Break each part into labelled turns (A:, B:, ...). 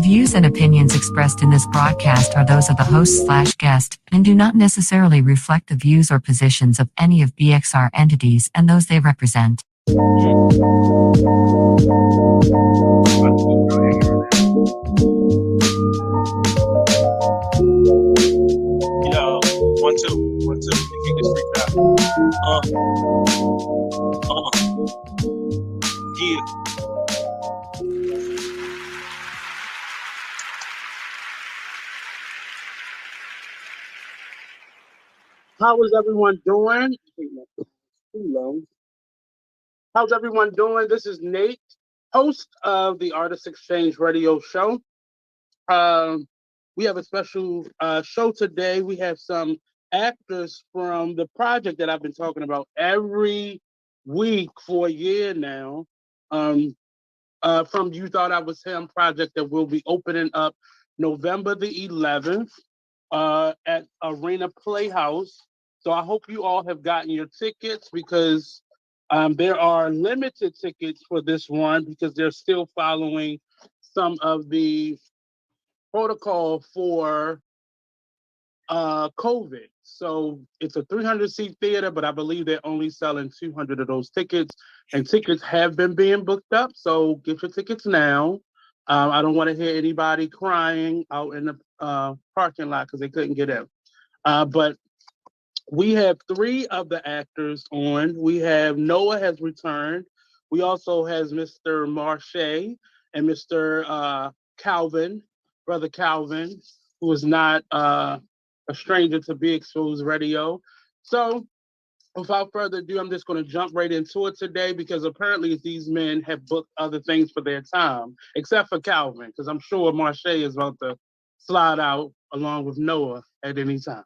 A: views and opinions expressed in this broadcast are those of the host/guest and do not necessarily reflect the views or positions of any of BXR entities and those they represent.
B: Yo, 1 2 1 2. Kick this freak out. Yeah.
C: How is everyone doing? How's everyone doing? This is Nate, host of the Artist Exchange Radio Show. We have a special show today. We have some actors from the project that I've been talking about every week for a year now. From You Thought I Was Him project that will be opening up November the 11th at Arena Playhouse. So I hope you all have gotten your tickets because there are limited tickets for this one because they're still following some of the protocol for COVID. So it's a 300-seat theater, but I believe they're only selling 200 of those tickets, and tickets have been being booked up. So get your tickets now. I don't want to hear anybody crying out in the parking lot because they couldn't get in. But we have 3 of the actors on. We have Noah has returned. We also has Mr. Marche and Mr. Calvin, Brother Calvin, who is not a stranger to Be Exposed Radio. So without further ado, I'm just going to jump right into it today because apparently these men have booked other things for their time, except for Calvin, because I'm sure Marche is about to slide out along with Noah at any time.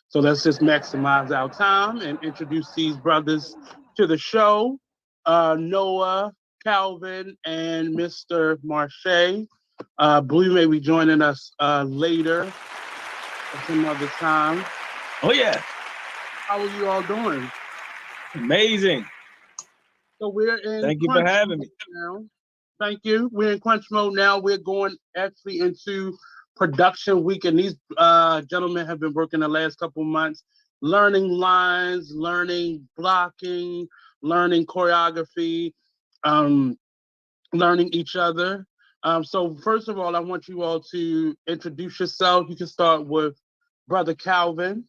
C: So let's just maximize our time and introduce these brothers to the show. Noah, Calvin, and Mr. Marche. Bleu may be joining us later at some other time.
B: Oh, yeah.
C: How are you all doing?
B: Amazing.
C: So we're in
B: Thank you for having me.
C: Now. Thank you. We're in crunch mode now. We're going actually into production week, and these gentlemen have been working the last couple months, learning lines, learning blocking, learning choreography, learning each other. So first of all, I want you all to introduce yourself. You can start with Brother Calvin.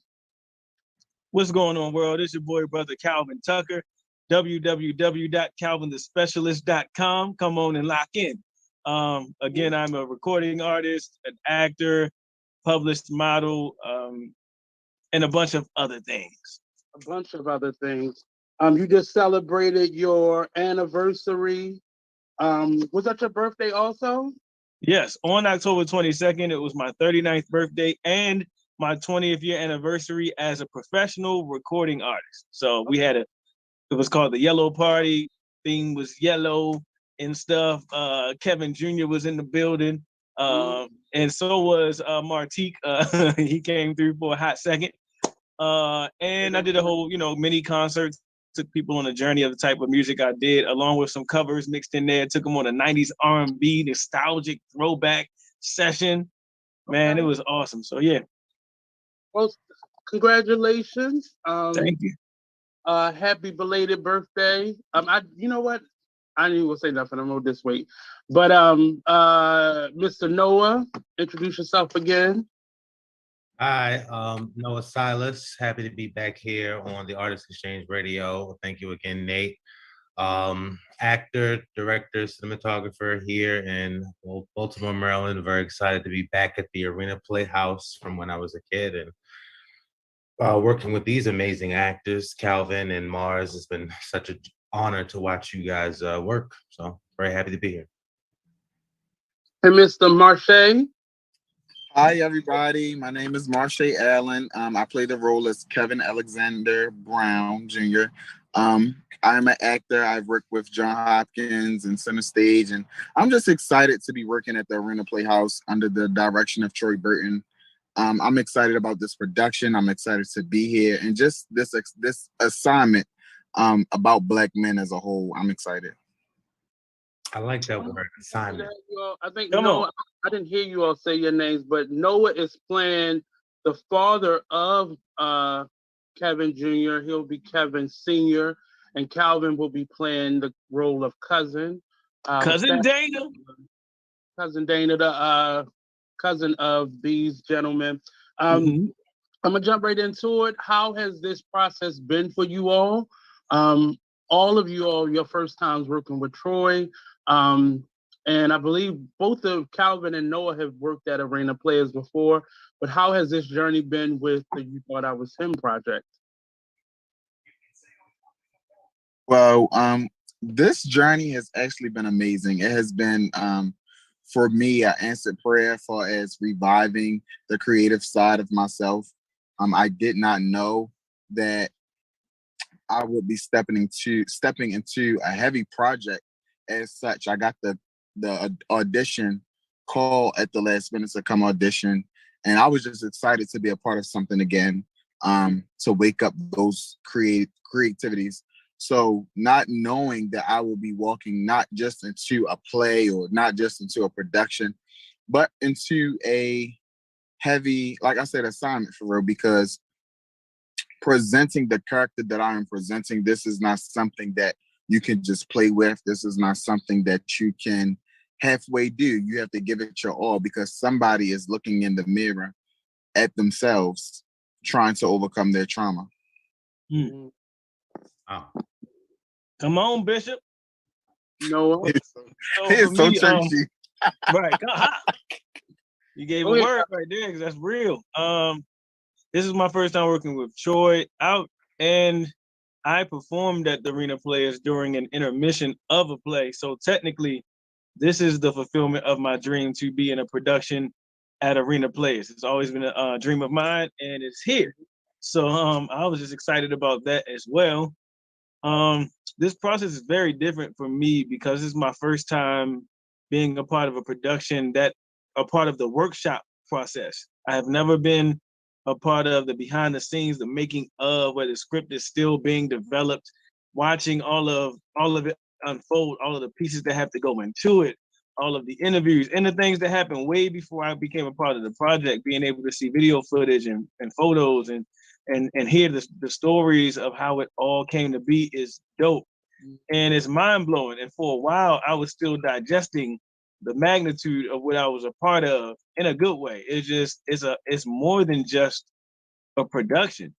B: What's going on, world? It's your boy, Brother Calvin Tucker. www.calvinthespecialist.com. Come on and lock in. Again, I'm a recording artist, an actor, published model, and a bunch of other things.
C: You just celebrated your anniversary. Was that your birthday also?
B: Yes, on October 22nd, it was my 39th birthday and my 20th year anniversary as a professional recording artist. So we had it was called the Yellow Party. Theme was yellow and stuff. Kevin Jr. was in the building. And so was Martique. He came through for a hot second. And I did a whole, mini concert, took people on a journey of the type of music I did, along with some covers mixed in there, took them on a 90s R&B nostalgic throwback session. Man, It was awesome. So yeah.
C: Well, congratulations.
B: Thank you.
C: Happy belated birthday. You know what? I didn't even say nothing. I'm gonna just wait. But Mr. Noah, introduce yourself again.
D: Hi, Noah Silas. Happy to be back here on the Artist Exchange Radio. Thank you again, Nate. Actor, director, cinematographer here in Baltimore, Maryland. Very excited to be back at the Arena Playhouse from when I was a kid and working with these amazing actors, Calvin and Mars. It's been such an honor to watch you guys work. So very happy to be here.
C: And Mr. Marche.
E: Hi, everybody. My name is Marche Allen. I play the role as Kevin Alexander Brown Jr. I'm an actor. I've worked with John Hopkins and Center Stage, and I'm just excited to be working at the Arena Playhouse under the direction of Troy Burton. I'm excited about this production. I'm excited to be here, and just this assignment about Black men as a whole. I'm excited.
D: I like that word, assignment.
C: I think
B: Come
C: Noah,
B: on.
C: I didn't hear you all say your names, but Noah is playing the father of Kevin Jr. He'll be Kevin Sr. And Calvin will be playing the role of cousin.
B: Cousin Dana.
C: Cousin Dana, the cousin of these gentlemen. I'm gonna jump right into it. How has this process been for you all? All of you all, your first times working with Troy. And I believe both of Calvin and Noah have worked at Arena Players before, but how has this journey been with the You Thought I Was Him project?
E: Well, this journey has actually been amazing. It has been, for me, an answered prayer for as reviving the creative side of myself. I did not know that I would be stepping into a heavy project as such. I got the audition call at the last minute to come audition, and I was just excited to be a part of something again, to wake up those creativities. So not knowing that I will be walking not just into a play or not just into a production, but into a heavy, like I said, assignment for real, because presenting the character that I am presenting, this is not something that you can just play with. This is not something that you can halfway do. You have to give it your all, because somebody is looking in the mirror at themselves, trying to overcome their trauma.
B: Mm. Oh. Come on, Bishop.
C: Noah.
E: He is so churchy.
B: Right. You gave a word right there, because that's real. This is my first time working with Troy out, and I performed at the Arena Players during an intermission of a play. So technically, this is the fulfillment of my dream to be in a production at Arena Players. It's always been a dream of mine, and it's here. So I was just excited about that as well. This process is very different for me because this is my first time being a part of a production a part of the workshop process. I have never been a part of the behind the scenes, the making of, where the script is still being developed, watching all of it unfold, all of the pieces that have to go into it, all of the interviews and the things that happened way before I became a part of the project, being able to see video footage and photos and hear the stories of how it all came to be is dope. And it's mind blowing. And for a while, I was still digesting the magnitude of what I was a part of in a good way. It's more than just a production.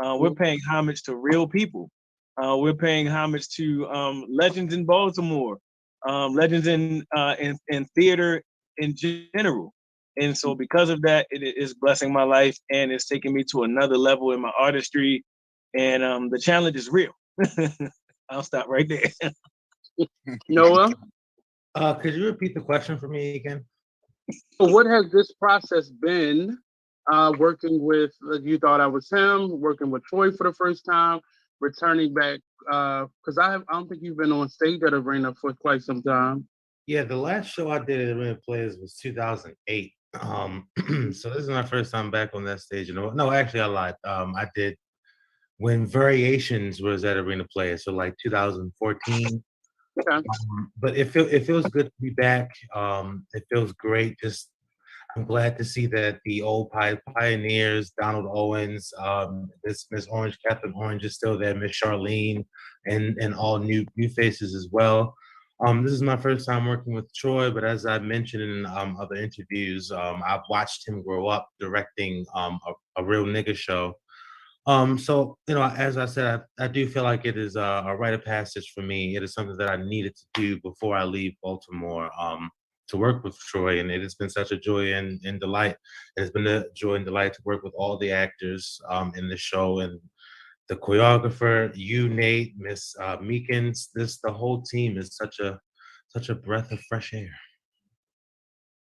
B: We're paying homage to real people. We're paying homage to legends in Baltimore, legends in theater in general. And so because of that, it is blessing my life, and it's taking me to another level in my artistry. And the challenge is real. I'll stop right there.
C: Noah?
D: Could you repeat the question for me again?
C: So what has this process been, working with You Thought I Was Him, working with Troy for the first time, returning back, because I don't think you've been on stage at Arena for quite some time.
D: Yeah, the last show I did at Arena Players was 2008. So this is my first time back on that stage. No, actually I lied. I did when Variations was at Arena Players, so like 2014.
C: Okay.
D: But it feels good to be back. It feels great. I'm glad to see that the old pioneers, Donald Owens, this Miss Orange, Catherine Orange is still there, Miss Charlene, and all new faces as well. This is my first time working with Troy, but as I mentioned in other interviews, I've watched him grow up directing a real nigga show. So, as I said, I do feel like it is a rite of passage for me. It is something that I needed to do before I leave Baltimore, to work with Troy. And it has been such a joy and delight. It has been a joy and delight to work with all the actors in the show, and the choreographer, you, Nate, Miss Meekins. The whole team is such a breath of fresh air.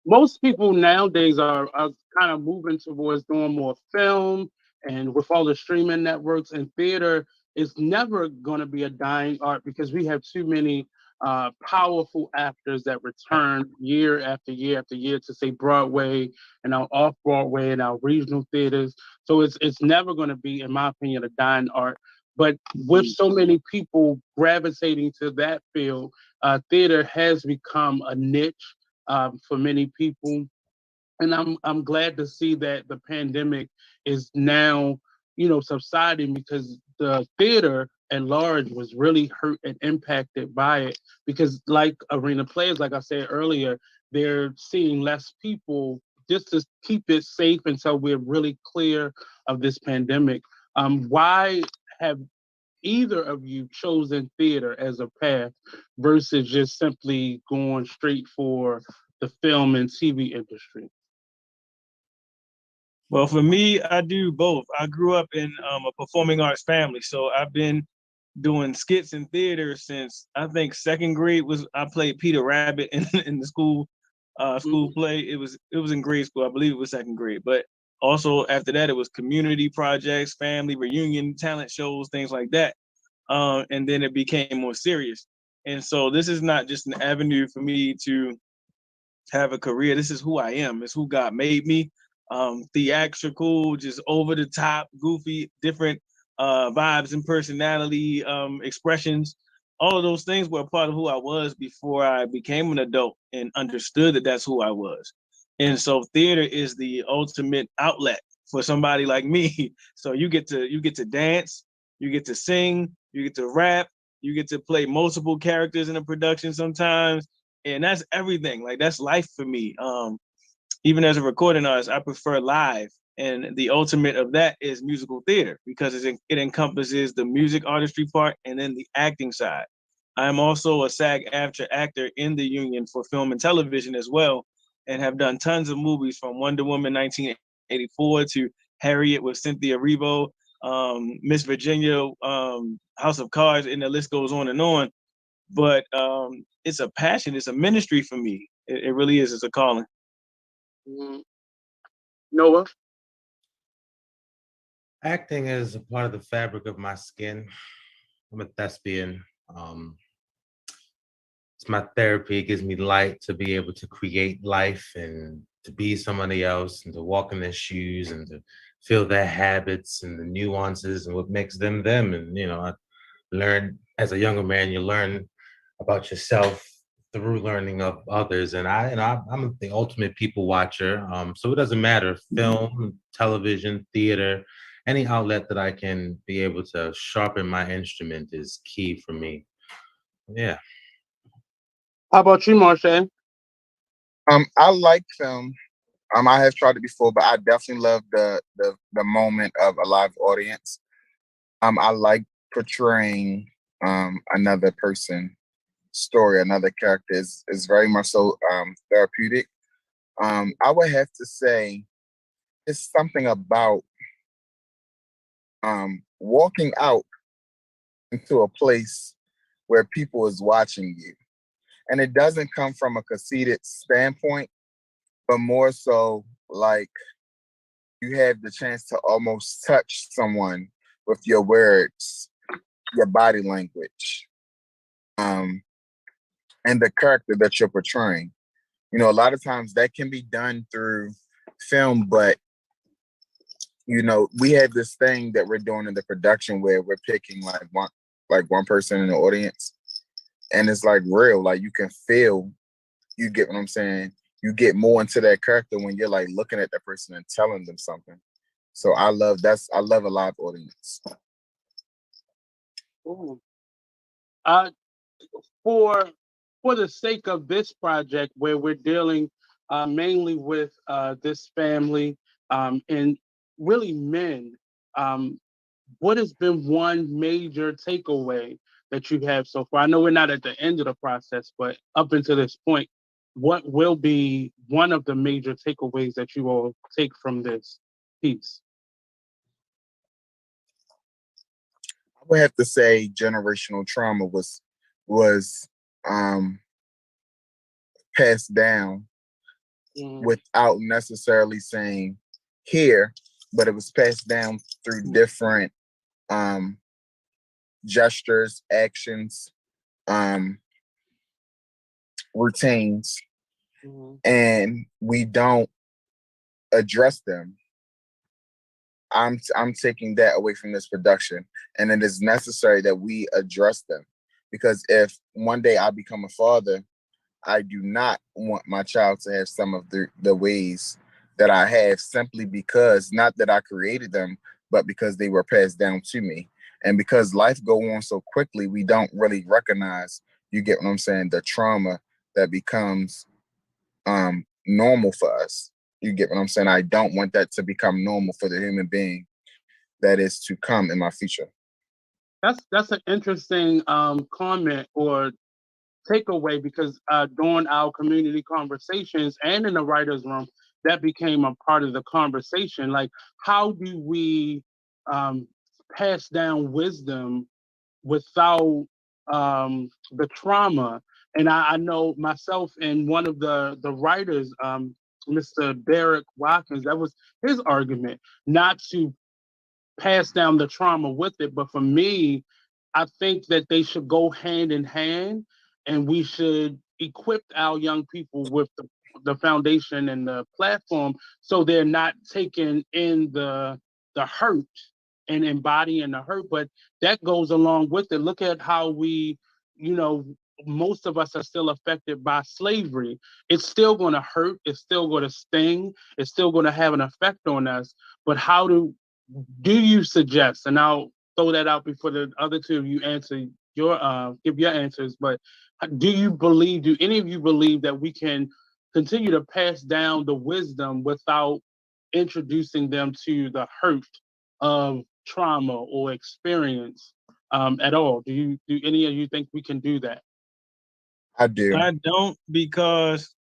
C: Most people nowadays are kind of moving towards doing more film, and with all the streaming networks and theater, it's never going to be a dying art because we have too many powerful actors that return year after year after year to say Broadway and our off Broadway and our regional theaters. So it's never going to be, in my opinion, a dying art. But with so many people gravitating to that field, theater has become a niche for many people. And I'm glad to see that the pandemic is now, subsiding, because the theater at large was really hurt and impacted by it. Because like arena players, like I said earlier, they're seeing less people just to keep it safe until we're really clear of this pandemic. Why have either of you chosen theater as a path versus just simply going straight for the film and TV industry?
B: Well, for me, I do both. I grew up in a performing arts family, so I've been doing skits in theater since I think second grade. Was I played Peter Rabbit in the school play. It was in grade school. I believe it was second grade. But also after that, it was community projects, family reunion, talent shows, things like that. And then it became more serious. And so this is not just an avenue for me to have a career. This is who I am. It's who God made me. Theatrical, just over the top, goofy, different vibes and personality expressions. All of those things were a part of who I was before I became an adult and understood that that's who I was. And so theater is the ultimate outlet for somebody like me. So you get to dance, you get to sing, you get to rap, you get to play multiple characters in a production sometimes, and that's everything. Like that's life for me. Even as a recording artist, I prefer live. And the ultimate of that is musical theater because it encompasses the music artistry part and then the acting side. I'm also a SAG-AFTRA actor in the union for film and television as well, and have done tons of movies from Wonder Woman 1984 to Harriet with Cynthia Erivo, Miss Virginia, House of Cards, and the list goes on and on. But it's a passion, it's a ministry for me. It really is. It's a calling.
C: Mhm. Noah?
D: Acting is a part of the fabric of my skin. I'm a thespian. It's my therapy. It gives me light to be able to create life and to be somebody else and to walk in their shoes and to feel their habits and the nuances and what makes them them. And, I learned as a younger man, you learn about yourself through learning of others. And I'm the ultimate people watcher. So it doesn't matter, film, television, theater, any outlet that I can be able to sharpen my instrument is key for me. Yeah.
C: How about you, Marsha?
E: I like film. I have tried it before, but I definitely love the moment of a live audience. I like portraying another person story, another character is very much so therapeutic. I would have to say it's something about walking out into a place where people is watching you. And it doesn't come from a conceited standpoint, but more so like you have the chance to almost touch someone with your words, your body language, and the character that you're portraying. A lot of times that can be done through film, but we have this thing that we're doing in the production where we're picking like one person in the audience, and it's like real, like you can feel, you get what I'm saying? You get more into that character when you're like looking at that person and telling them something. So I love a live audience.
C: Ooh. For the sake of this project, where we're dealing mainly with this family and really men, what has been one major takeaway that you have so far? I know we're not at the end of the process, but up until this point, what will be one of the major takeaways that you will take from this piece?
E: I would have to say generational trauma was um passed down without necessarily saying here, but it was passed down through different gestures, actions, routines, and we don't address them. I'm taking that away from this production, and it is necessary that we address them, because if one day I become a father, I do not want my child to have some of the ways that I have, simply because, not that I created them, but because they were passed down to me. And because life go on so quickly, we don't really recognize, you get what I'm saying, the trauma that becomes normal for us. You get what I'm saying? I don't want that to become normal for the human being that is to come in my future.
C: That's an interesting comment or takeaway, because during our community conversations and in the writers' room, that became a part of the conversation. Like, how do we pass down wisdom without the trauma? And I know myself and one of the writers, Mr. Derek Watkins, that was his argument, not to pass down the trauma with it. But for me, I think that they should go hand in hand, and we should equip our young people with the foundation and the platform, so they're not taking in the hurt and embodying the hurt. But that goes along with it. Look at how we, you know, most of us are still affected by slavery. It's still going to hurt. It's still going to sting. It's still going to have an effect on us. But how do you suggest, and I'll throw that out before the other two of you answer your give your answers, but do any of you believe that we can continue to pass down the wisdom without introducing them to the hurt of trauma or experience at all? Do any of you think we can do that?
E: I do.
B: I don't, because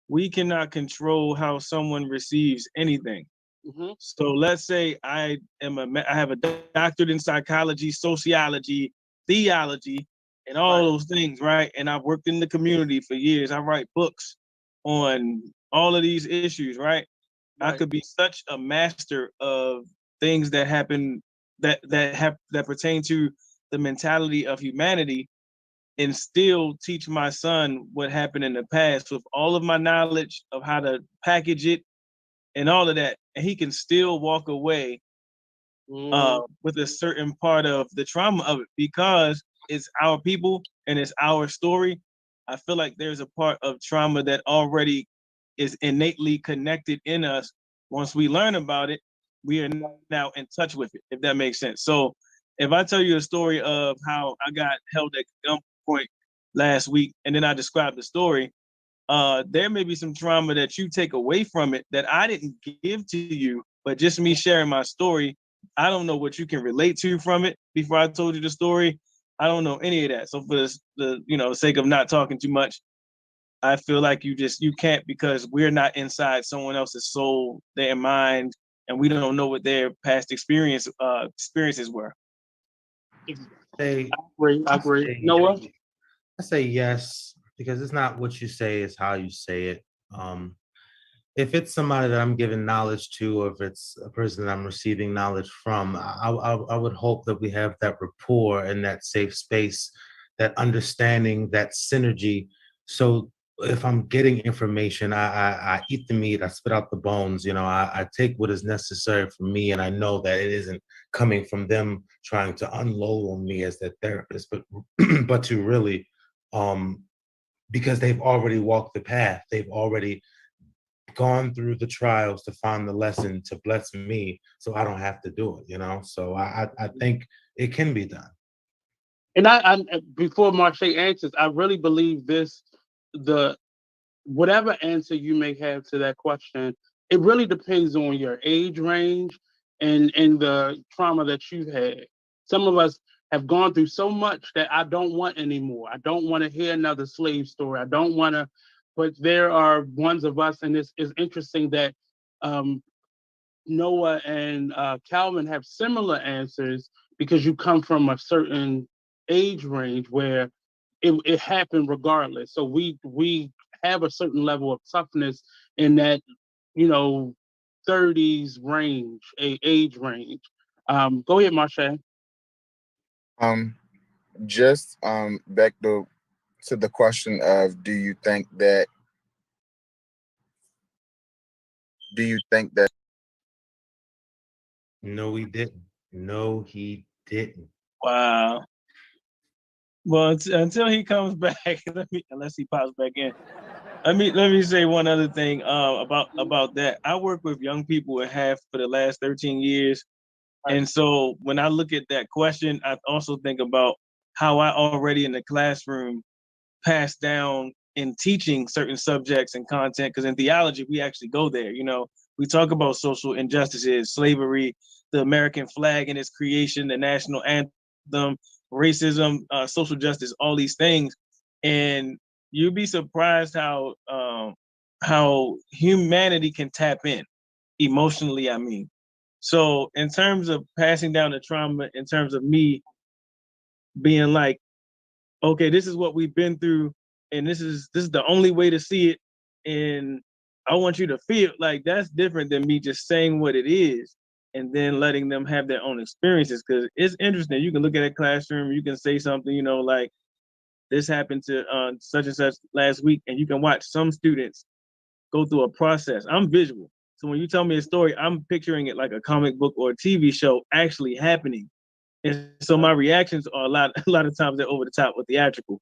B: we cannot control how someone receives anything.
C: Mm-hmm.
B: So let's say I have a doctorate in psychology, sociology, theology, and all those things, right? And I've worked in the community for years. I write books on all of these issues, right? I could be such a master of things that happen that pertain to the mentality of humanity, and still teach my son what happened in the past with all of my knowledge of how to package it and all of that, and he can still walk away with a certain part of the trauma of it, because it's our people and it's our story. I feel like there's a part of trauma that already is innately connected in us. Once we learn about it, we are now in touch with it, if that makes sense. So if I tell you a story of how I got held at gunpoint last week, and then I describe the story, there may be some trauma that you take away from it that I didn't give to you, but just me sharing my story, I don't know what you can relate to from it before I told you the story. I don't know any of that. So for the sake of not talking too much, I feel like you can't, because we're not inside someone else's soul, their mind, and we don't know what their past experiences were.
C: I agree. Noah?
D: I say yes, because it's not what you say, it's how you say it. If it's somebody that I'm giving knowledge to, or if it's a person that I'm receiving knowledge from, I would hope that we have that rapport and that safe space, that understanding, that synergy. So if I'm getting information, I eat the meat, I spit out the bones, I take what is necessary for me, and I know that it isn't coming from them trying to unload on me as their therapist, but but to really, because they've already walked the path, they've already gone through the trials to find the lesson to bless me, so I don't have to do it, so I think it can be done.
C: And I before Marche answers, I really believe whatever answer you may have to that question, it really depends on your age range and the trauma that you've had. Some of us have gone through so much that I don't want anymore. I don't want to hear another slave story. I don't want to, but there are ones of us, and it's interesting that Noah and Calvin have similar answers, because you come from a certain age range where it happened regardless. So we have a certain level of toughness in that, 30s range, age range. Go ahead, Marche.
E: Just back to the question of, do you think that
D: No, he didn't. No, he didn't.
B: Wow. Well, until he comes back, unless he pops back in. Let me say one other thing about that. I work with young people and have for the last 13 years. And so when I look at that question, I also think about how I already in the classroom pass down in teaching certain subjects and content. Because in theology, we actually go there. We talk about social injustices, slavery, the American flag and its creation, the national anthem, racism, social justice, all these things. And you'd be surprised how humanity can tap in emotionally. I mean, so in terms of passing down the trauma, in terms of me being like, okay, this is what we've been through, and this is the only way to see it, and I want you to feel like that's different than me just saying what it is and then letting them have their own experiences. Because it's interesting. You can look at a classroom, you can say something, like this happened to such and such last week, and you can watch some students go through a process. I'm visual. So when you tell me a story, I'm picturing it like a comic book or a TV show actually happening. And so my reactions are a lot of times they're over the top or theatrical.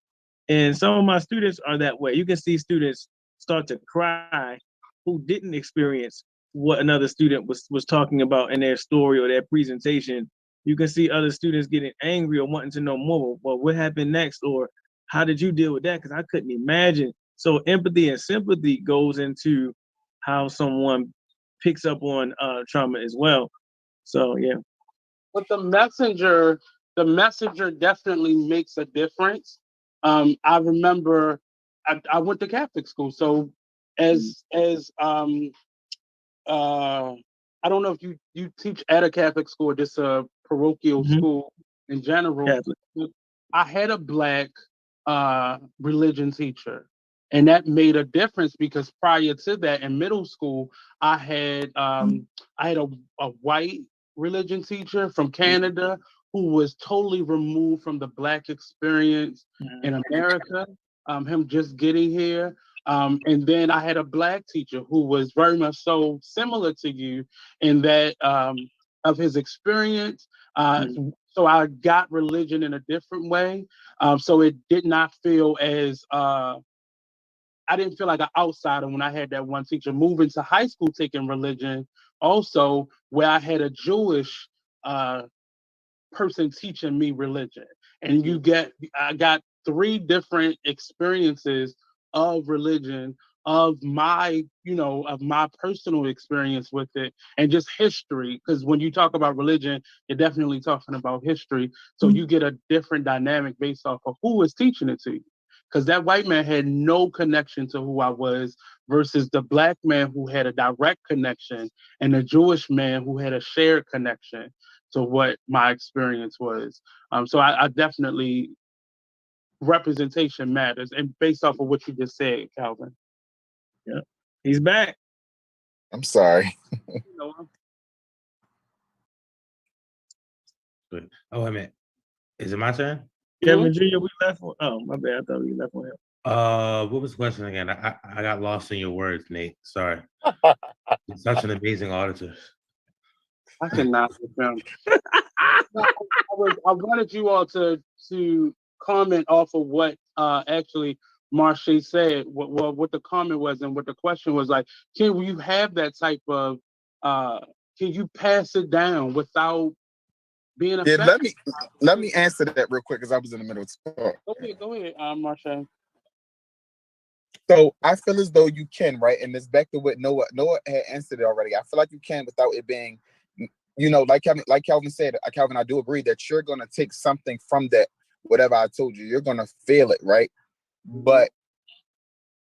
B: And some of my students are that way. You can see students start to cry who didn't experience what another student was talking about in their story or their presentation. You can see other students getting angry or wanting to know more. Well, what happened next? Or how did you deal with that? Because I couldn't imagine. So empathy and sympathy goes into how someone picks up on trauma as well. So yeah.
C: But the messenger definitely makes a difference. I remember I went to Catholic school, so as I don't know if you teach at a Catholic school or just a parochial school in general.
B: Catholic.
C: I had a black religion teacher, and that made a difference because prior to that, in middle school, I had a white religion teacher from Canada who was totally removed from the black experience in America. Him just getting here. And then I had a black teacher who was very much so similar to you in that of his experience. So I got religion in a different way. So it did not feel as I didn't feel like an outsider when I had that one teacher. Moving to high school, taking religion, also where I had a Jewish person teaching me religion, and I got three different experiences of religion, of my personal experience with it, and just history. Because when you talk about religion, you're definitely talking about history. So you get a different dynamic based off of who is teaching it to you. Because that white man had no connection to who I was versus the black man who had a direct connection and the Jewish man who had a shared connection to what my experience was. So I definitely representation matters, and based off of what you just said, Calvin.
B: Yeah, he's back.
E: I'm sorry.
D: Good. Oh, wait a minute. Is it my turn?
B: Kevin Jr., we left one. Oh, my bad. I thought we left one here.
D: What was the question again? I got lost in your words, Nate. Sorry. You're such an amazing auditor.
C: I cannot remember. I wanted you all to comment off of what actually Marche said. What the comment was and what the question was like. Can you have that type of? Can you pass it down without being affected?
E: Yeah, let me answer that real quick because I was in the middle of talk.
C: Go ahead, Marche.
E: So I feel as though you can, right? And it's back to what Noah had answered it already. I feel like you can without it being, like Calvin said, Calvin, I do agree that you're gonna take something from that, whatever I told you, you're gonna feel it, right? But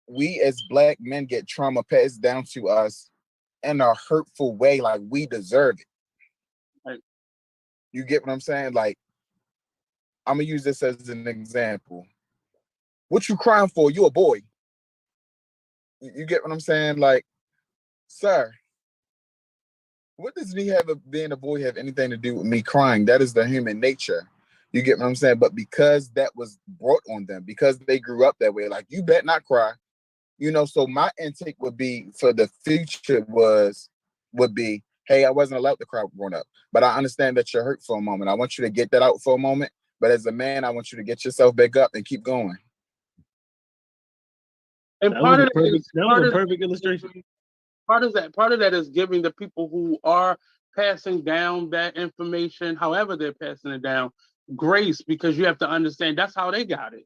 E: we as black men get trauma passed down to us in a hurtful way, like we deserve it.
C: Right.
E: You get what I'm saying? Like, I'm gonna use this as an example. What you crying for? You a boy. You get what I'm saying? Like, sir, what does being a boy have anything to do with me crying? That is the human nature. You get what I'm saying? But because that was brought on them, because they grew up that way, like, you bet not cry. So my intake would be for the future would be, hey, I wasn't allowed to cry growing up, but I understand that you're hurt for a moment. I want you to get that out for a moment. But as a man, I want you to get yourself back up and keep going.
C: And
B: That was a perfect illustration.
C: Part of that is giving the people who are passing down that information, however they're passing it down, grace, because you have to understand that's how they got it.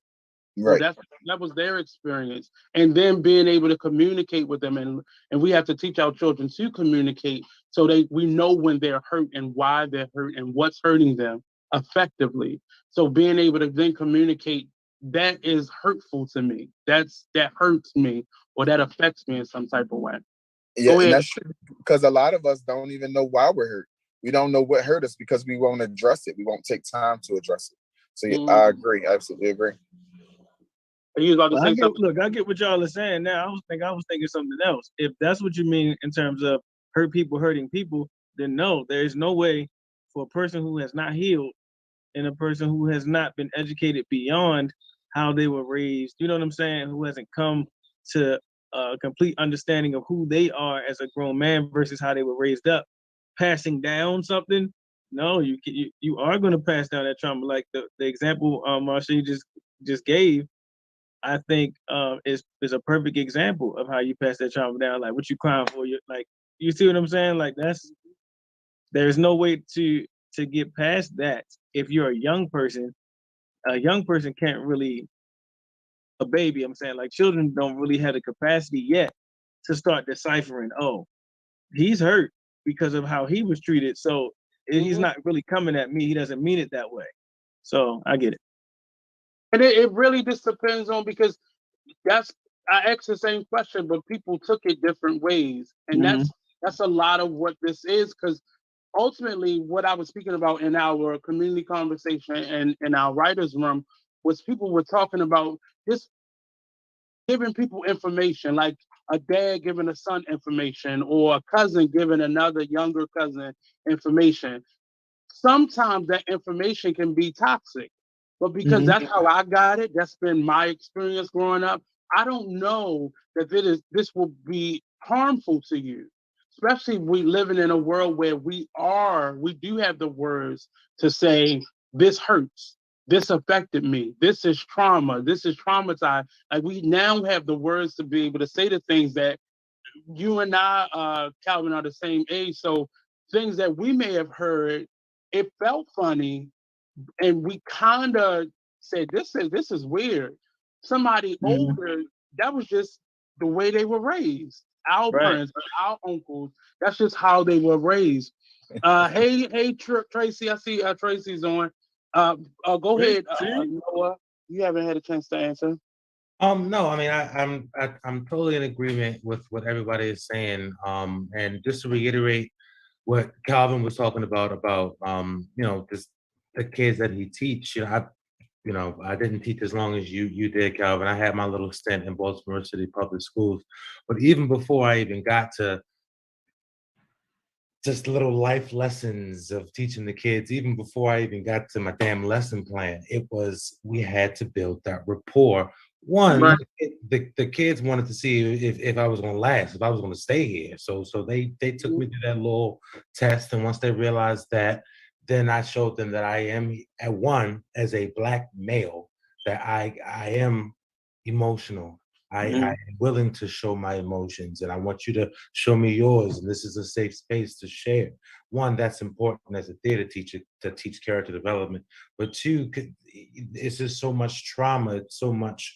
E: Right.
C: So that was their experience. And then being able to communicate with them, and we have to teach our children to communicate so we know when they're hurt and why they're hurt and what's hurting them effectively. So being able to then communicate, that is hurtful to me. That hurts me, or that affects me in some type of way.
E: Yeah, and that's true, because a lot of us don't even know why we're hurt. We don't know what hurt us because we won't address it. We won't take time to address it. So yeah, I agree. I absolutely agree.
C: Are you about to say something?
B: Look, I get what y'all are saying now. I was thinking something else. If that's what you mean in terms of hurt people hurting people, then no, there is no way for a person who has not healed and a person who has not been educated beyond how they were raised, you know what I'm saying, who hasn't come to a complete understanding of who they are as a grown man versus how they were raised up, passing down something. No, you are going to pass down that trauma. Like the example Marsha just gave, I think is a perfect example of how you pass that trauma down. Like, what you crying for? You like, you see what I'm saying? Like, there's no way to get past that if you're a young person. A young person can't really, a baby, I'm saying, like, children don't really have the capacity yet to start deciphering, oh, he's hurt because of how he was treated. So he's not really coming at me. He doesn't mean it that way. So I get it.
C: And it really just depends on, because I asked the same question, but people took it different ways. And that's a lot of what this is, because ultimately what I was speaking about in our community conversation and in our writers' room was people were talking about just giving people information, like a dad giving a son information, or a cousin giving another younger cousin information. Sometimes that information can be toxic, but because that's how I got it, that's been my experience growing up, I don't know that this will be harmful to you, especially we living in a world where we do have the words to say, this hurts, this affected me, this is trauma, this is traumatized. Like, we now have the words to be able to say the things that you and I, Calvin, are the same age. So things that we may have heard, it felt funny, and we kind of said, this is weird. Somebody older, that was just the way they were raised. Our parents, our uncles, that's just how they were raised. Hey, Tracy, I see Tracy's on. Go ahead, Noah. You haven't had a chance to answer.
D: No, I mean, I'm totally in agreement with what everybody is saying. And just to reiterate what Calvin was talking about, just the kids that he teach. I didn't teach as long as you did, Calvin. I had my little stint in Baltimore City Public Schools, but even before I even got to just little life lessons of teaching the kids, even before I even got to my damn lesson plan, we had to build that rapport. One, the kids wanted to see if I was going to last, if I was going to stay here. So they took me to that little test, and once they realized that, then I showed them that I am, at one, as a Black male, that I am emotional. I am willing to show my emotions, and I want you to show me yours, and this is a safe space to share. One, that's important as a theater teacher to teach character development, but two, it's just so much trauma, it's so much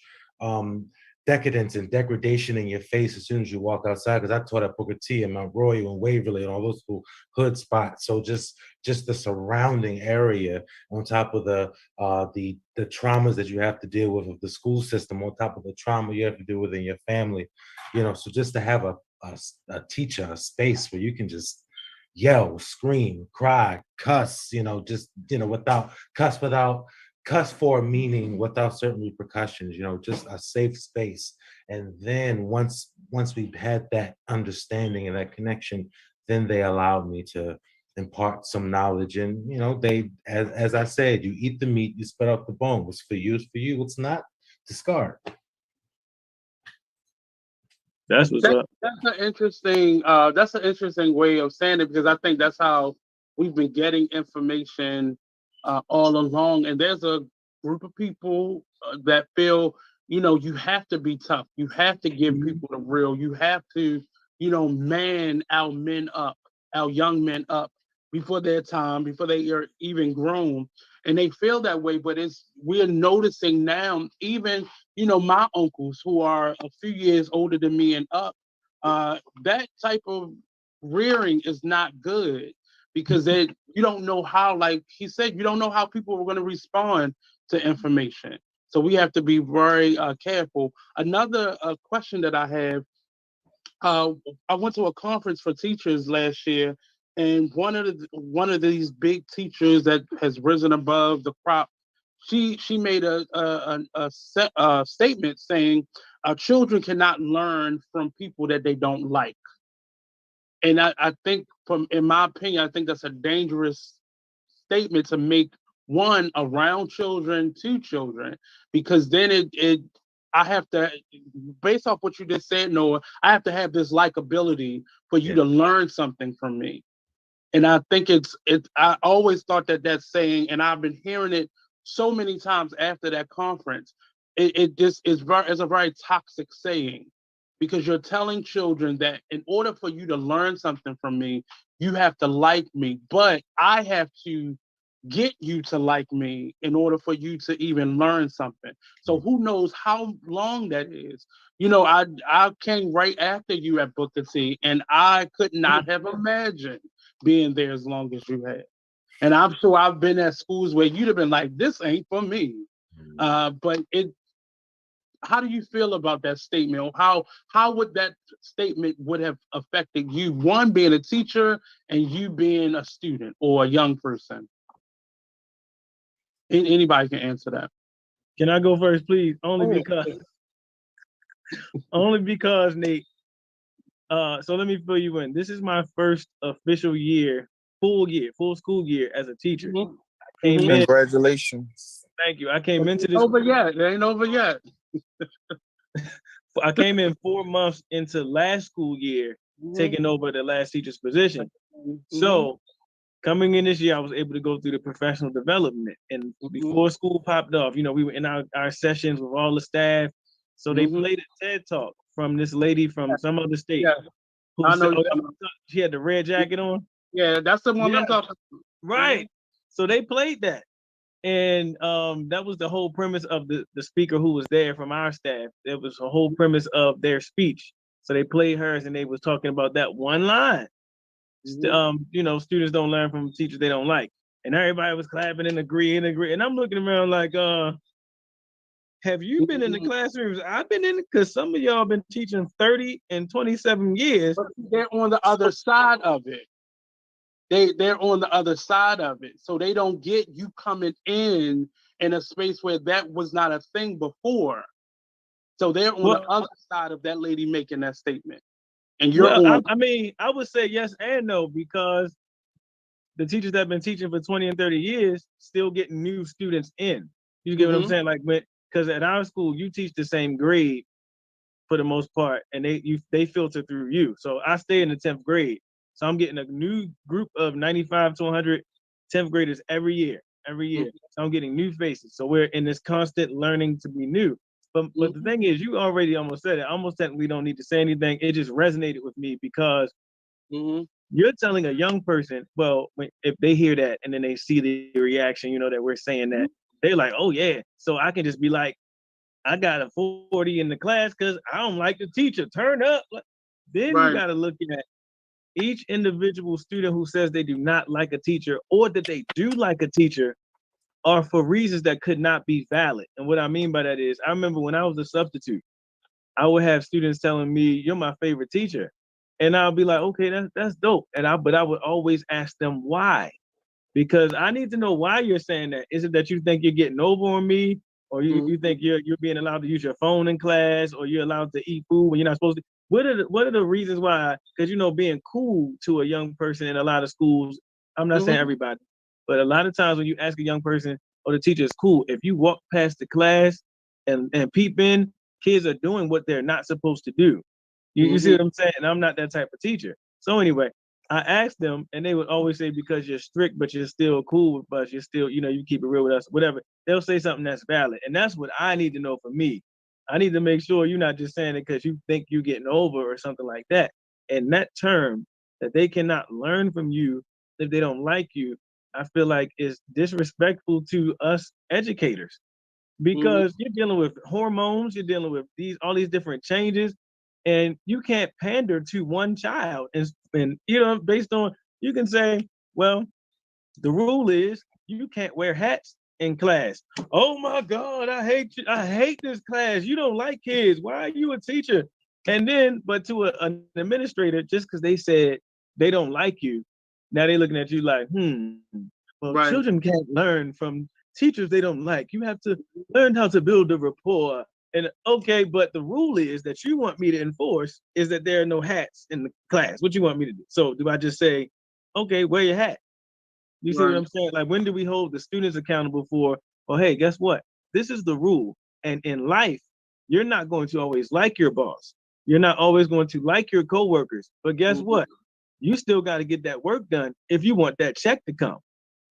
D: decadence and degradation in your face as soon as you walk outside. Because I taught at Booker T and Mount Royal and Waverly and all those cool hood spots. So just the surrounding area, on top of the traumas that you have to deal with of the school system, on top of the trauma you have to deal with in your family, so just to have a teacher, a space where you can just yell, scream, cry, cuss, without cuss for a meaning, without certain repercussions, just a safe space. And then once we've had that understanding and that connection, then they allowed me to impart some knowledge. And they, as I said, you eat the meat, you spit out the bone. What's for you is for you, what's not, discard.
B: That's what's up.
C: That's an interesting way of saying it, because I think that's how we've been getting information all along. And there's a group of people that feel, you have to be tough. You have to give people the real. You have to, man our men up, our young men up before their time, before they are even grown. And they feel that way, but we're noticing now, even, my uncles who are a few years older than me and up, that type of rearing is not good, because you don't know how, like he said, you don't know how people are going to respond to information. So we have to be very careful. Another question that I have, I went to a conference for teachers last year, and one of these big teachers that has risen above the crop, she made a statement saying children cannot learn from people that they don't like. And I think, in my opinion, I think that's a dangerous statement to make, one, around children, to children, because then I have to, based off what you just said, Noah, I have to have this likability for you to learn something from me. And I think I always thought that saying, and I've been hearing it so many times after that conference, it just is a very toxic saying, because you're telling children that in order for you to learn something from me, you have to like me, but I have to get you to like me in order for you to even learn something. So who knows how long that is? I came right after you at Booker T, and I could not have imagined being there as long as you had. And I'm sure I've been at schools where you'd have been like, this ain't for me. But how do you feel about that statement? Or how would that statement would have affected you, one being a teacher and you being a student or a young person? Anybody can answer that.
B: Can I go first, please? Only because Nate. So let me fill you in. This is my first official year, full school year as a teacher.
C: Mm-hmm.
B: I came in.
E: Congratulations.
B: Thank you. I came into this.
C: It ain't over yet.
B: I came in 4 months into last school year, taking over the last teacher's position. So coming in this year, I was able to go through the professional development. And before school popped off, we were in our sessions with all the staff. So they played a TED Talk from this lady from some other state.
C: I know.
B: She had the red jacket on.
C: Yeah, that's the one I'm talking about.
B: Right. So they played that. And that was the whole premise of the speaker who was there from our staff. It was the whole premise of their speech. So they played hers, and they was talking about that one line. Students don't learn from teachers they don't like. And everybody was clapping and agreeing. And I'm looking around like, have you been in the classrooms? I've been in, because some of y'all been teaching 30 and 27 years.
C: But they're on the other side of it. They're on the other side of it. So they don't get you coming in a space where that was not a thing before. So they're on the other side of that lady making that statement. And you're on.
B: I would say yes and no, because the teachers that have been teaching for 20 and 30 years still getting new students in. You get what I'm saying? Like, because at our school, you teach the same grade for the most part, and they filter through you. So I stay in the 10th grade. So I'm getting a new group of 95 to 100 10th graders every year. So I'm getting new faces. So we're in this constant learning to be new. But the thing is, you already almost said it. I almost technically don't need to say anything. It just resonated with me, because you're telling a young person, well, if they hear that and then they see the reaction, that we're saying that, they're like, oh yeah. So I can just be like, I got a 40 in the class because I don't like the teacher. Turn up. Then you got to look at each individual student who says they do not like a teacher, or that they do like a teacher, are for reasons that could not be valid. And what I mean by that is, I remember when I was a substitute, I would have students telling me, you're my favorite teacher. And I'll be like, okay, that's dope. But I would always ask them why, because I need to know why you're saying that. Is it that you think you're getting over on me? Or you think you're being allowed to use your phone in class, or you're allowed to eat food when you're not supposed to? What are the reasons why? Because being cool to a young person in a lot of schools, I'm not saying everybody, but a lot of times when you ask a young person, or the teacher is cool, if you walk past the class and peep in, kids are doing what they're not supposed to do. You see what I'm saying? And I'm not that type of teacher. So anyway, I asked them, and they would always say, because you're strict, but you're still cool with us, you're still, you keep it real with us, whatever. They'll say something that's valid. And that's what I need to know for me. I need to make sure you're not just saying it because you think you're getting over or something like that. And that term that they cannot learn from you if they don't like you, I feel like is disrespectful to us educators, because you're dealing with hormones, you're dealing with all these different changes, and you can't pander to one child and based on, you can say, well, the rule is you can't wear hats in class. Oh my God, I hate you. I hate this class. You don't like kids. Why are you a teacher? And then, but to an administrator, just because they said they don't like you, now they're looking at you like, well,
C: Right.
B: children can't learn from teachers they don't like. You have to learn how to build a rapport. And okay, but the rule is that you want me to enforce is that there are no hats in the class. What you want me to do? So do I just say, okay, wear your hat? You see what I'm saying? Like, when do we hold the students accountable for, well, hey, guess what? This is the rule. And in life, you're not going to always like your boss. You're not always going to like your coworkers. But guess what? You still got to get that work done if you want that check to come.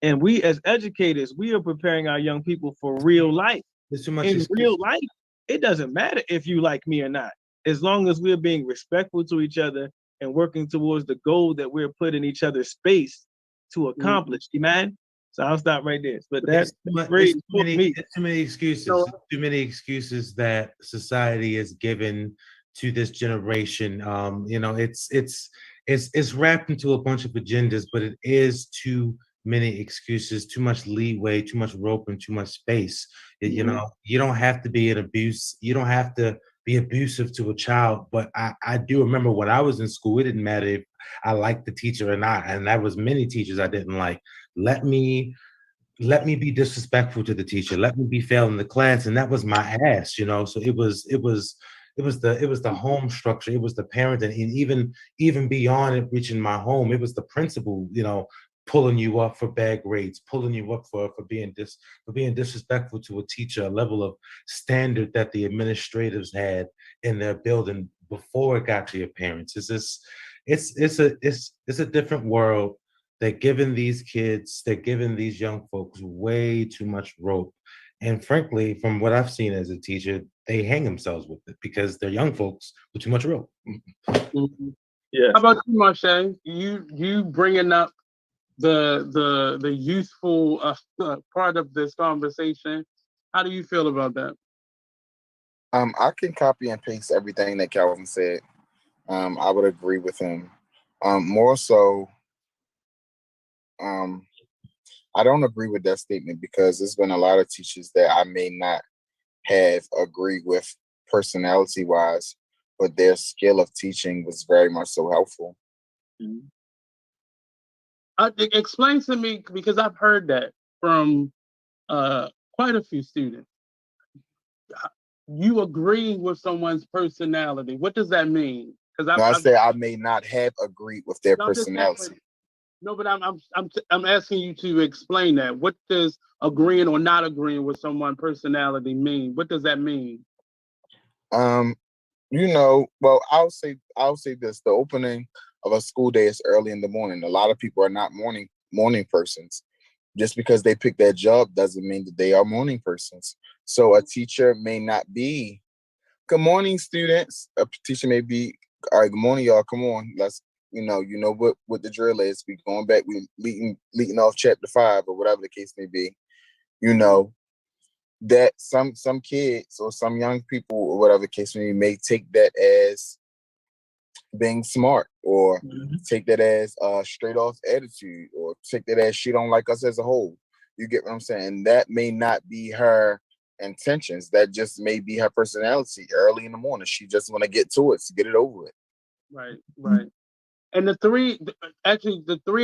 B: And we as educators, we are preparing our young people for real life.
D: There's too much
B: In
D: excuse.
B: real life, it doesn't matter if you like me or not. As long as we're being respectful to each other and working towards the goal that we're putting each other's space to accomplish, man. So I'll stop right there. But that's great for me.
D: There's too many excuses. Too many excuses that society has given to this generation. It's wrapped into a bunch of agendas, but it is too many excuses, too much leeway, too much rope, and too much space. You don't have to be you don't have to be abusive to a child. But I do remember when I was in school, it didn't matter if I liked the teacher or not. And that was many teachers I didn't like. Let me be disrespectful to the teacher. Let me be failing the class. And that was my ass, So it was the home structure. It was the parent, and even beyond it reaching my home, it was the principal, pulling you up for bad grades, pulling you up for being disrespectful to a teacher, a level of standard that the administrators had in their building before it got to your parents. It's a different world. They're giving these young folks way too much rope. And frankly, from what I've seen as a teacher, they hang themselves with it because they're young folks with too much rope.
B: Yeah.
C: How about you, Marsha? You bringing up the youthful part of this conversation. How do you feel about that?
E: I can copy and paste everything that Calvin said. I would agree with him. More so, I don't agree with that statement because there's been a lot of teachers that I may not have agreed with personality-wise, but their skill of teaching was very much so helpful.
C: Explain to me, because I've heard that from quite a few students. You agree with someone's personality. What does that mean? Because
E: I say I may not have agreed with their personality.
C: No, but I'm asking you to explain that. What does agreeing or not agreeing with someone's personality mean? What does that mean?
E: Well, I'll say this: the opening of a school day is early in the morning. A lot of people are not morning persons. Just because they pick that job doesn't mean that they are morning persons. So a teacher may not be, good morning, students. A teacher may be, all right, good morning, y'all. Come on, let's, what the drill is. We going back, we leading off chapter 5 or whatever the case may be. That some kids or some young people or whatever the case may take that as being smart, or take that as a straight off attitude, or take that as she don't like us as a whole. You get what I'm saying? That may not be her intentions. That just may be her personality. Early in the morning, she just want to get to it, to get it over with.
C: Right. And the three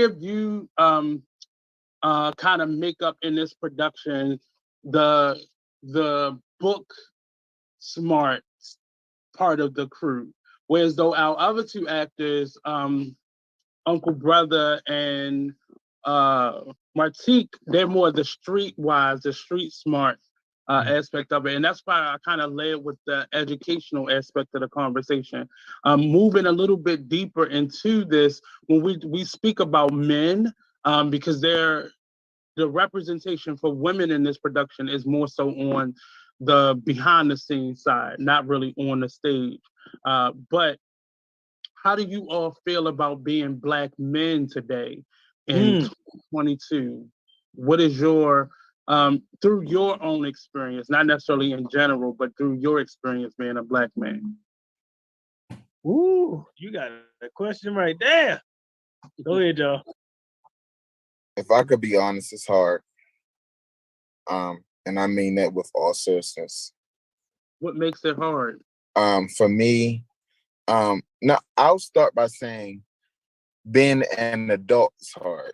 C: of you kind of make up in this production the book smart part of the crew. Whereas though our other two actors, Uncle Brother and Martique, they're more the street wise, the street smart aspect of it. And that's why I kind of led with the educational aspect of the conversation. Moving a little bit deeper into this, when we speak about men, because the representation for women in this production is more so on the behind the scenes side, not really on the stage. But how do you all feel about being Black men today in 2022? What is your, through your own experience, not necessarily in general, but through your experience being a Black man?
B: Ooh, you got a question right there. Go ahead, y'all.
E: If I could be honest, it's hard. And I mean that with all seriousness.
C: What makes it hard?
E: For me, now I'll start by saying being an adult is hard.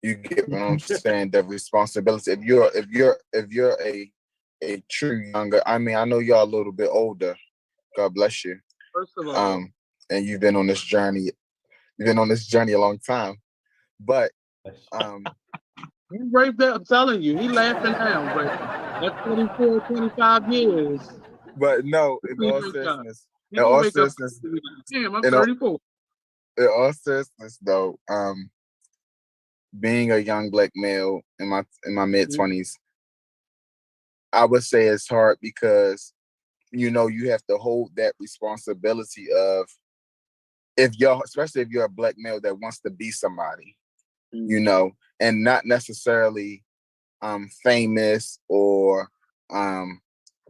E: You get what I'm saying? The responsibility. If you're a true younger, I mean, I know y'all a little bit older. God bless you.
C: First of all,
E: and you've been on this journey. You've been on this journey a long time, but
C: he's right there. I'm telling you, he laughing now, but that's 24, 25 years.
E: But no, in all seriousness,
C: damn, I'm 34.
E: In all seriousness, though, being a young Black male in my mid-20s, I would say it's hard because, you know, you have to hold that responsibility of especially if you're a Black male that wants to be somebody, you know, and not necessarily famous or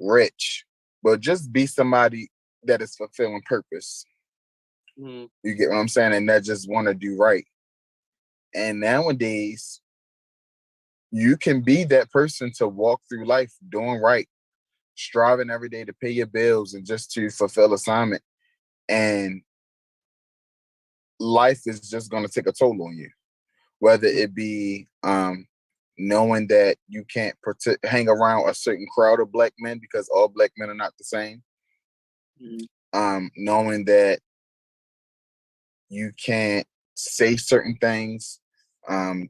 E: rich, but just be somebody that is fulfilling purpose. You get what I'm saying? And that just want to do right. And nowadays, you can be that person to walk through life doing right, striving every day to pay your bills and just to fulfill assignment. And life is just going to take a toll on you, whether it be knowing that you can't hang around a certain crowd of Black men because all Black men are not the same. Knowing that you can't say certain things.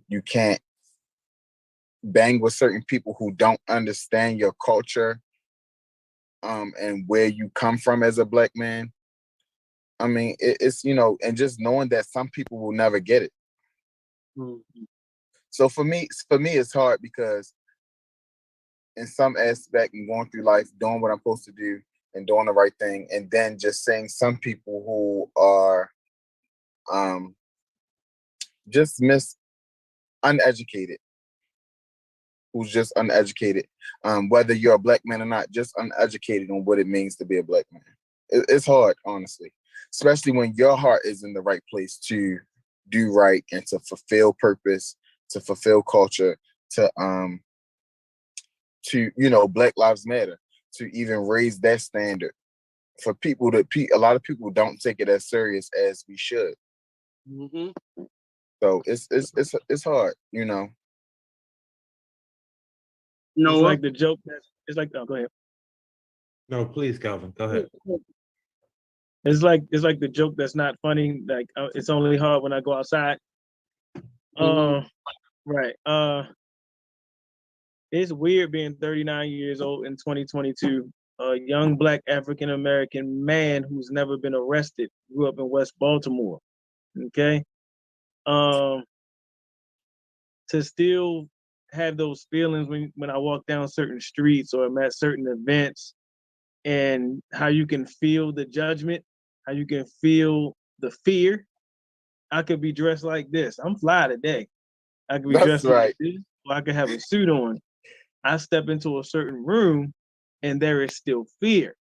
E: You can't bang with certain people who don't understand your culture and where you come from as a Black man. I mean, it's, you know, and just knowing that some people will never get it. So for me, it's hard because in some aspect, I'm going through life, doing what I'm supposed to do and doing the right thing. And then just saying some people who are just uneducated, who's just uneducated, whether you're a Black man or not, just uneducated on what it means to be a Black man. It's hard, honestly, especially when your heart is in the right place to do right and to fulfill purpose, to fulfill culture, to you know, Black Lives Matter, to even raise that standard for people a lot of people don't take it as serious as we should. So it's hard, you know.
B: No, it's like the joke it's like, oh, go ahead.
D: No, please, Calvin, go ahead.
B: It's like the joke that's not funny. Like it's only hard when I go outside. Right. It's weird being 39 years old in 2022. A young Black African American man who's never been arrested, grew up in West Baltimore. Okay. To still have those feelings when I walk down certain streets or I'm at certain events, and how you can feel the judgment, how you can feel the fear. I could be dressed like this. I'm fly today. I could be dressed like this, or I could have a suit on. I step into a certain room and there is still fear.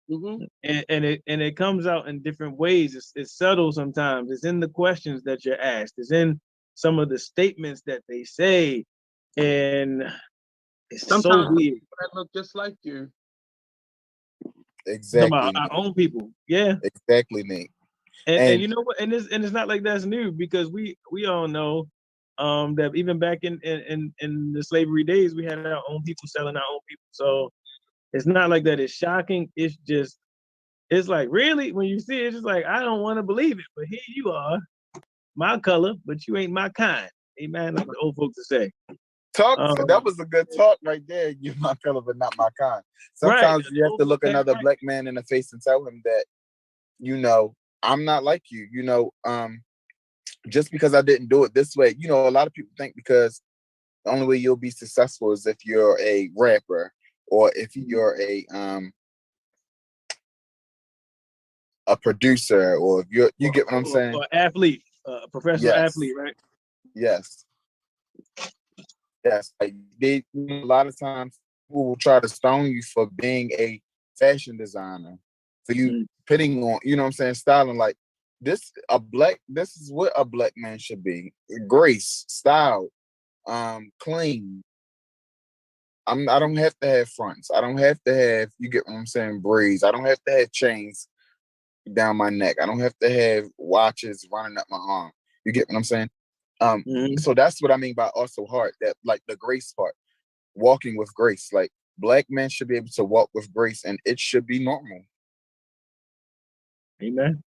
B: And it comes out in different ways. It's subtle sometimes. It's in the questions that you're asked. It's in some of the statements that they say. And it's sometimes so weird.
C: I look just like you.
E: Exactly.
B: About our own people. Yeah.
E: Exactly, Nate.
B: And you know what? And it's not like that's new, because we all know that even back in the slavery days, we had our own people selling our own people. So it's not like that. It's shocking. It's just, it's like, really, when you see it, it's just like, I don't want to believe it, but here you are, my color, but you ain't my kind. Amen. Like the old folks would say.
E: Talk. That was a good talk right there. You're my color, but not my kind. Sometimes you have to look another black man in the face and tell him that, I'm not like you. Just because I didn't do it this way. A lot of people think because the only way you'll be successful is if you're a rapper or if you're a producer, or if you get what I'm saying?
B: Or athlete, professional athlete, right?
E: Yes. Like a lot of times people will try to stone you for being a fashion designer, for you putting on, styling. Like this is what a black man should be: grace, style, clean. I don't have to have fronts. I don't have to have, you get what I'm saying, braids. I don't have to have chains down my neck. I don't have to have watches running up my arm. You get what I'm saying? So that's what I mean by also heart, that like the grace part, walking with grace. Like black men should be able to walk with grace, and it should be normal.
B: Amen.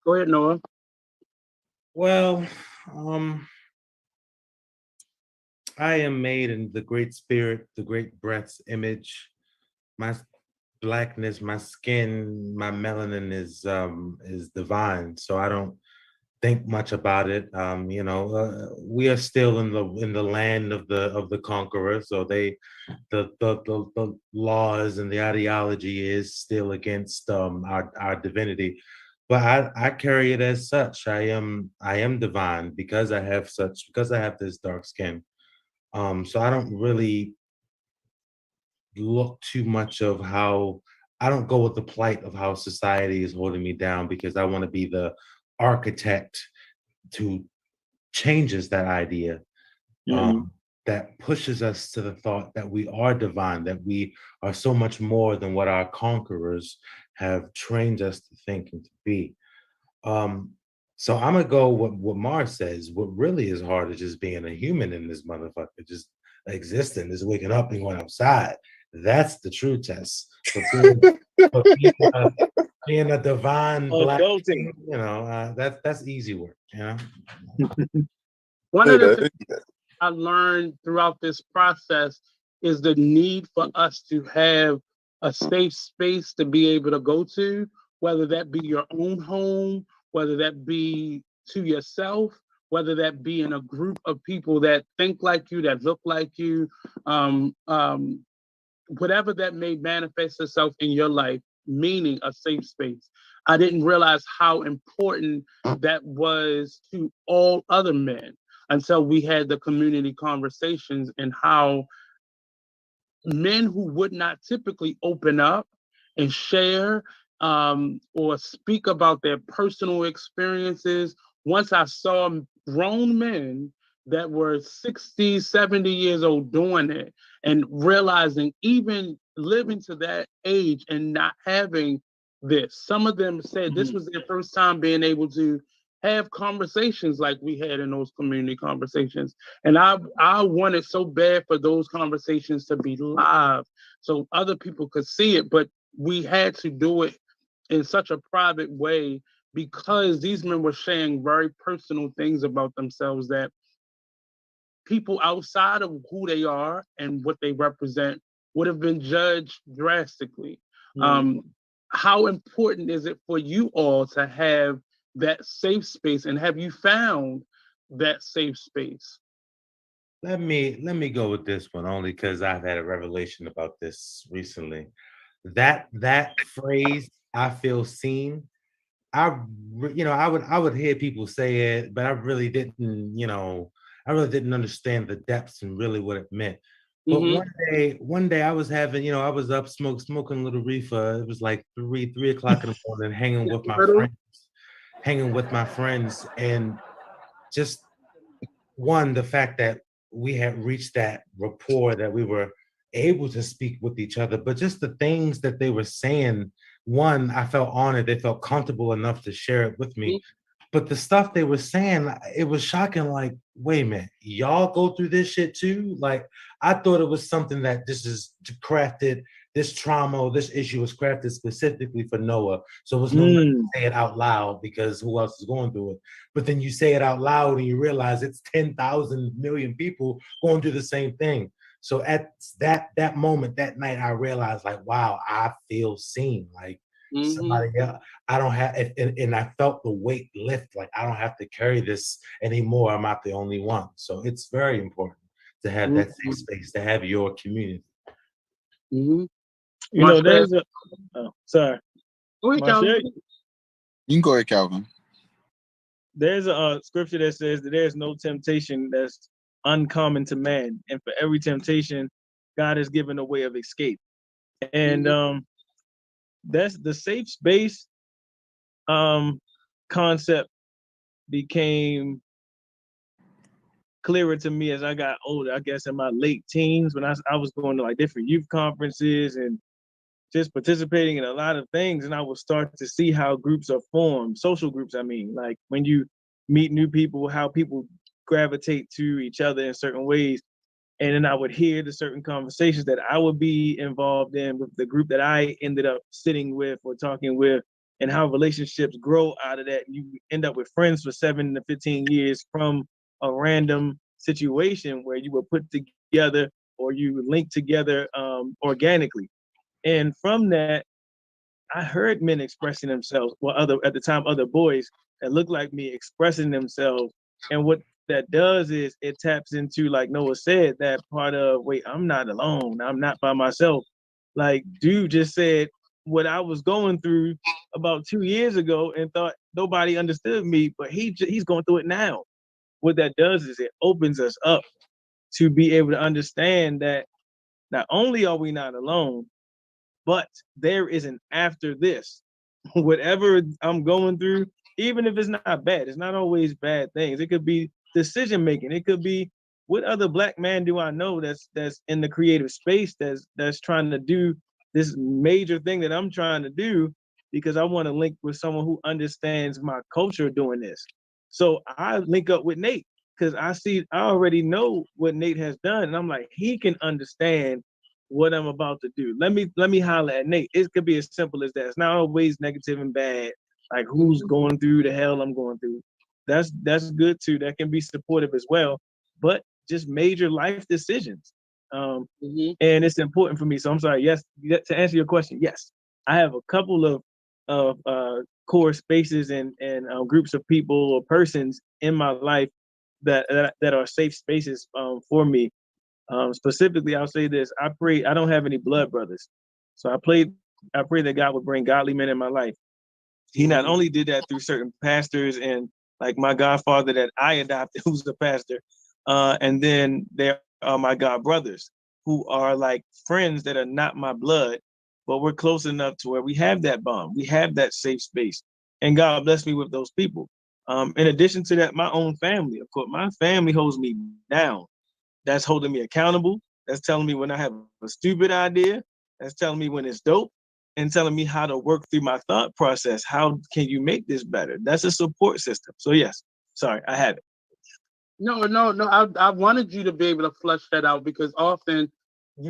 C: Go ahead, Noah.
D: Well, I am made in the great spirit, the great breath's image. My blackness, my skin, my melanin is divine. So I don't think much about it. We are still in the land of the conqueror. So the laws and the ideology is still against our divinity. But I carry it as such. I am divine because I have this dark skin. So I don't really look too much of how, I don't go with the plight of how society is holding me down, because I want to be the architect to changes that idea, that pushes us to the thought that we are divine, that we are so much more than what our conquerors have trained us to think and to be. So I'm gonna go what Mars says. What really is hard is just being a human in this motherfucker, just existing, just waking up and going outside. That's the true test. For being a divine black, that's easy work.
C: One of the things I learned throughout this process is the need for us to have a safe space to be able to go to, whether that be your own home, whether that be to yourself, whether that be in a group of people that think like you, that look like you, whatever that may manifest itself in your life, meaning a safe space. I didn't realize how important that was to all other men until we had the community conversations, and how men who would not typically open up and share or speak about their personal experiences. Once I saw grown men that were 60, 70 years old doing it, and realizing even living to that age and not having this. Some of them said this was their first time being able to have conversations like we had in those community conversations. And I wanted so bad for those conversations to be live so other people could see it, but we had to do it in such a private way because these men were sharing very personal things about themselves that people outside of who they are and what they represent would have been judged drastically. How important is it for you all to have that safe space, and have you found that safe space?
D: Let me go with this one only because I've had a revelation about this recently. That phrase, "I feel seen," I would hear people say it, but I really didn't, I really didn't understand the depths and really what it meant. But one day I was having, I was up smoking a little reefer. It was like 3 o'clock in the morning, hanging with my friends, and just the fact that we had reached that rapport, that we were able to speak with each other, but just the things that they were saying, I felt honored. They felt comfortable enough to share it with me. But the stuff they were saying, it was shocking. Like, wait a minute, y'all go through this shit too? Like, I thought it was something that just is crafted this trauma or this issue was crafted specifically for Noah. So it was no need to say it out loud because who else is going through it? But then you say it out loud and you realize it's 10,000 million people going through the same thing. So at that moment, that night, I realized like, wow, I feel seen. Like somebody else, I don't have, and I felt the weight lift. Like I don't have to carry this anymore. I'm not the only one. So it's very important to have that safe space, to have your community.
B: You know, there's a, sorry.
C: Go ahead, Calvin.
E: You can go ahead, Calvin.
B: There's a scripture that says that there's no temptation that's uncommon to man. And for every temptation, God has given a way of escape. And that's the safe space concept became clearer to me as I got older, I guess in my late teens, when I was going to like different youth conferences and just participating in a lot of things. And I would start to see how groups are formed, social groups, I mean, like when you meet new people, how people gravitate to each other in certain ways. And then I would hear the certain conversations that I would be involved in with the group that I ended up sitting with or talking with, and how relationships grow out of that. And you end up with friends for 7 to 15 years from a random situation where you were put together or you linked together organically. And from that, I heard men expressing themselves, well, at the time, other boys that looked like me expressing themselves. And what that does is it taps into, like Noah said, that part of, wait, I'm not alone. I'm not by myself. Like, dude just said what I was going through about 2 years ago and thought nobody understood me, but he's going through it now. What that does is it opens us up to be able to understand that not only are we not alone, but there is an after this. Whatever I'm going through, even if it's not bad, it's not always bad things. It could be decision making. It could be, what other Black man do I know that's in the creative space that's trying to do this major thing that I'm trying to do, because I want to link with someone who understands my culture doing this. So I link up with Nate because I already know what Nate has done, and I'm like, he can understand what I'm about to do. Let me holler at Nate. It could be as simple as that. It's not always negative and bad, like who's going through the hell I'm going through. That's good too. That can be supportive as well, but just major life decisions. And it's important for me. So I'm sorry. Yes, to answer your question, yes, I have a couple of core spaces and groups of people or persons in my life that are safe spaces for me. Specifically, I'll say this: I pray. I don't have any blood brothers, so I pray that God would bring godly men in my life. He not only did that through certain pastors and like my godfather that I adopted, who's a pastor, and then there are my god brothers who are like friends that are not my blood, but we're close enough to where we have that bond, we have that safe space, and God bless me with those people. In addition to that, my own family, of course, my family holds me down. That's holding me accountable. That's telling me when I have a stupid idea. That's telling me when it's dope and telling me how to work through my thought process. How can you make this better? That's a support system. So yes, sorry, I had it.
C: No. I wanted you to be able to flesh that out because often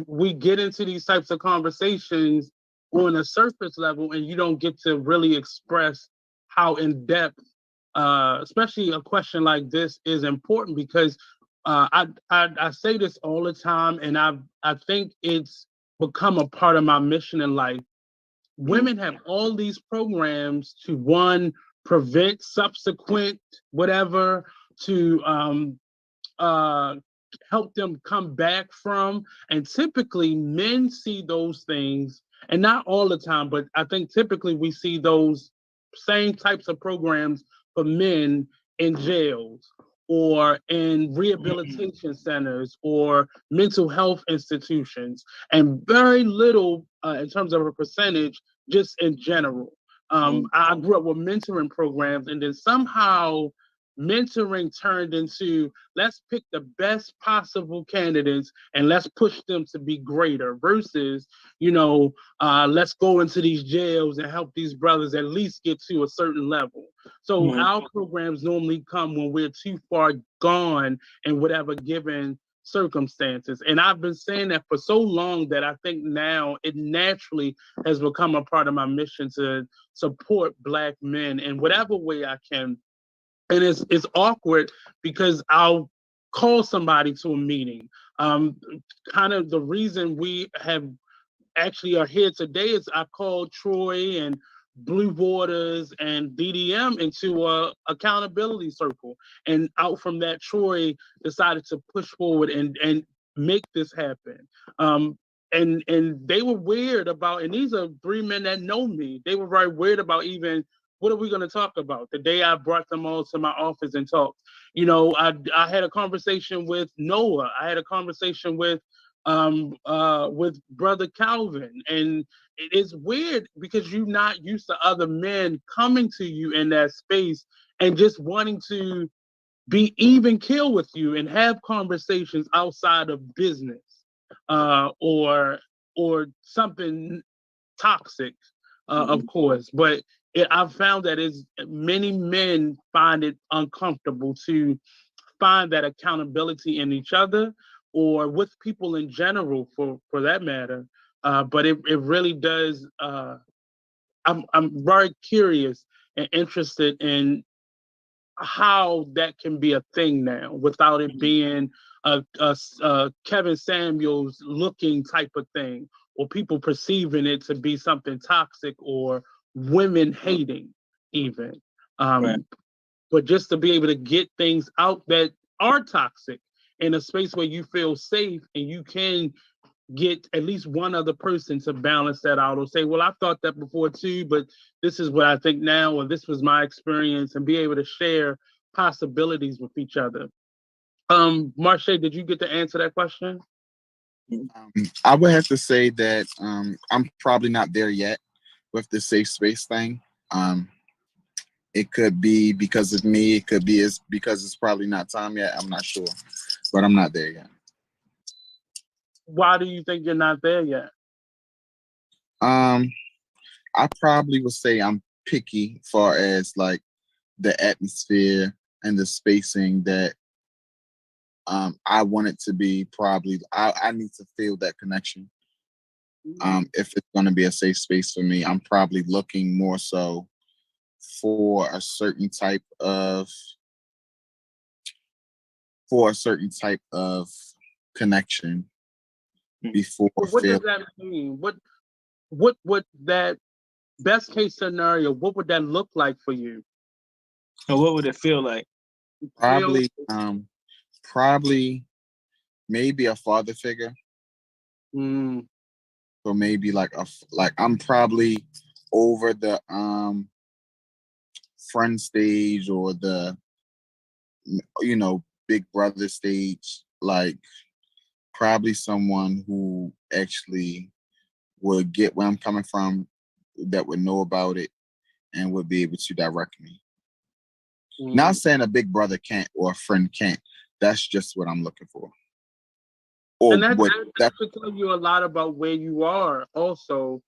C: we get into these types of conversations on a surface level and you don't get to really express how in depth, especially a question like this is important because I say this all the time, and I think it's become a part of my mission in life. Women have all these programs to prevent subsequent whatever, to help them come back from. And typically men see those things, and not all the time, but I think typically we see those same types of programs for men in jails or in rehabilitation centers or mental health institutions, and very little in terms of a percentage, just in general. I grew up with mentoring programs, and then somehow mentoring turned into let's pick the best possible candidates and let's push them to be greater versus, let's go into these jails and help these brothers at least get to a certain level. So our programs normally come when we're too far gone in whatever given circumstances. And I've been saying that for so long that I think now it naturally has become a part of my mission to support Black men in whatever way I can. And it's awkward because I'll call somebody to a meeting. Kind of the reason we have actually are here today is I called Troy and Blue Waters and DDM into a accountability circle. And out from that, Troy decided to push forward and make this happen. And they were weird about, and these are 3 men that know me. They were very weird about even, what are we going to talk about? The day I brought them all to my office and talked. You know, I had a conversation with Noah. I had a conversation with Brother Calvin. And it is weird because you're not used to other men coming to you in that space and just wanting to be even keel with you and have conversations outside of business or something toxic, of course. But I've found that many men find it uncomfortable to find that accountability in each other or with people in general, for that matter. But it really does. I'm very curious and interested in how that can be a thing now without it being a Kevin Samuels looking type of thing, or people perceiving it to be something toxic or women hating even.
B: Right.
C: But just to be able to get things out that are toxic in a space where you feel safe and you can get at least one other person to balance that out or say, well, I thought that before too, but this is what I think now, or this was my experience, and be able to share possibilities with each other. Marche, did you get to answer that question?
E: I would have to say that I'm probably not there yet with the safe space thing. It could be because of me. It could be because it's probably not time yet. I'm not sure, but I'm not there yet.
C: Why do you think you're not there yet?
E: I probably would say I'm picky far as like the atmosphere and the spacing that I want it to be. Probably I need to feel that connection. If it's going to be a safe space for me, I'm probably looking more so for a certain type of connection before.
C: What does that mean? What would that best case scenario? What would that look like for you?
B: Or what would it feel like?
E: Probably maybe a father figure. So maybe like I'm probably over the friend stage or the big brother stage, like probably someone who actually would get where I'm coming from, that would know about it and would be able to direct me. Not saying a big brother can't or a friend can't. That's just what I'm looking for.
C: And that should tell you a lot about where you are also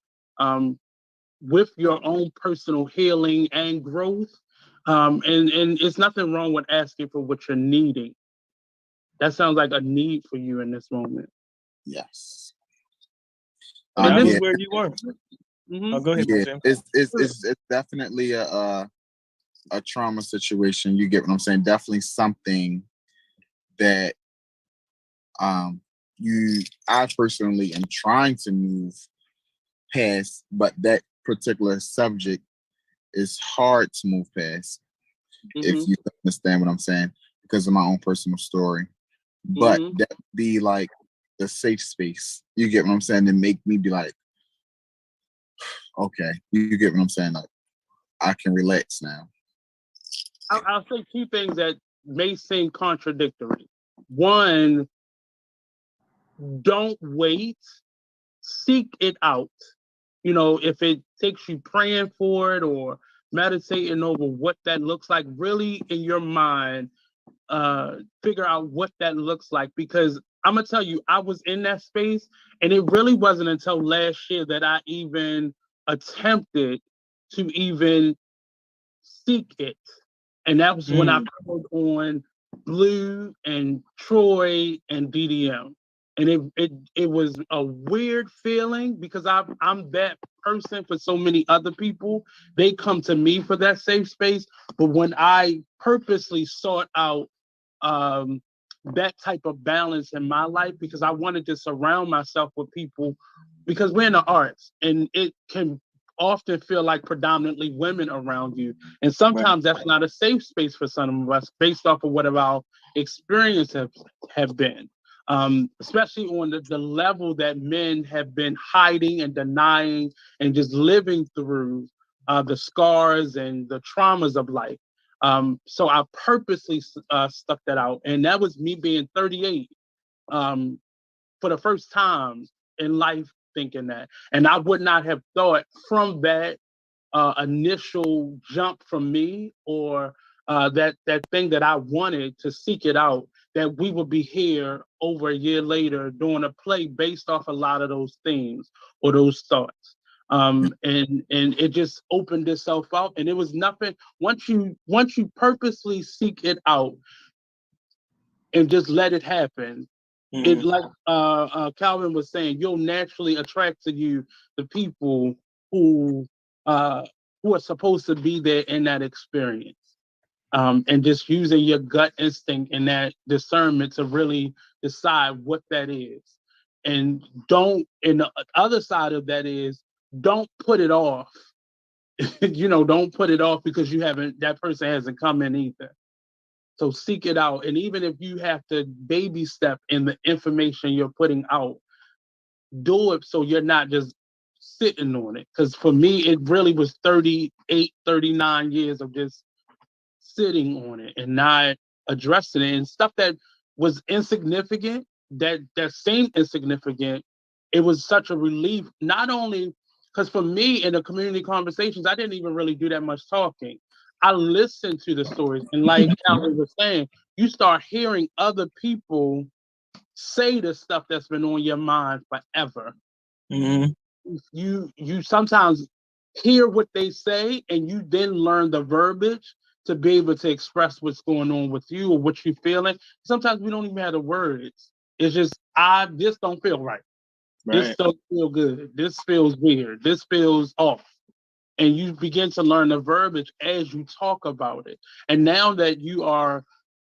C: with your own personal healing and growth. And it's nothing wrong with asking for what you're needing. That sounds like a need for you in this moment.
E: Yes.
B: That was where you were.
C: Mm-hmm.
B: Oh, go ahead.
E: Yeah, it's definitely a trauma situation. You get what I'm saying? Definitely something that I personally am trying to move past, but that particular subject is hard to move past, if you understand what I'm saying, because of my own personal story. But that be like the safe space. You get what I'm saying? To make me be like, okay, you get what I'm saying? Like, I can relax now.
C: I'll say 2 things that may seem contradictory. One, don't wait, seek it out. If it takes you praying for it or meditating over what that looks like, really in your mind, figure out what that looks like. Because I'm gonna tell you, I was in that space, and it really wasn't until last year that I even attempted to even seek it. And that was when I called on Bleu and Troy and DDM. And it was a weird feeling because I'm that person for so many other people. They come to me for that safe space. But when I purposely sought out um, that type of balance in my life, because I wanted to surround myself with people, because we're in the arts and it can often feel like predominantly women around you. And sometimes that's not a safe space for some of us based off of what our experiences have been. Especially on the level that men have been hiding and denying and just living through the scars and the traumas of life. So I purposely stuck that out. And that was me being 38 for the first time in life thinking that. And I would not have thought from that initial jump from me or that thing that I wanted to seek it out, that we would be here over a year later doing a play based off a lot of those themes or those thoughts. And it just opened itself out, and it was nothing. Once you purposely seek it out and just let it happen, it like Calvin was saying, you'll naturally attract to you the people who uh, who are supposed to be there in that experience. And just using your gut instinct and that discernment to really decide what that is. And and the other side of that is, don't put it off. Don't put it off because that person hasn't come in either. So seek it out. And even if you have to baby step in the information you're putting out, do it so you're not just sitting on it. Because for me, it really was 38, 39 years of just sitting on it and not addressing it. And stuff that was insignificant, that seemed insignificant, it was such a relief, not only because for me in the community conversations, I didn't even really do that much talking. I listened to the stories. And like Calvin was saying, you start hearing other people say the stuff that's been on your mind forever.
B: Mm-hmm.
C: You sometimes hear what they say and you then learn the verbiage to be able to express what's going on with you or what you're feeling. Sometimes we don't even have the words. It's just, this don't feel right. This don't feel good. This feels weird. This feels off. And you begin to learn the verbiage as you talk about it. And now that you are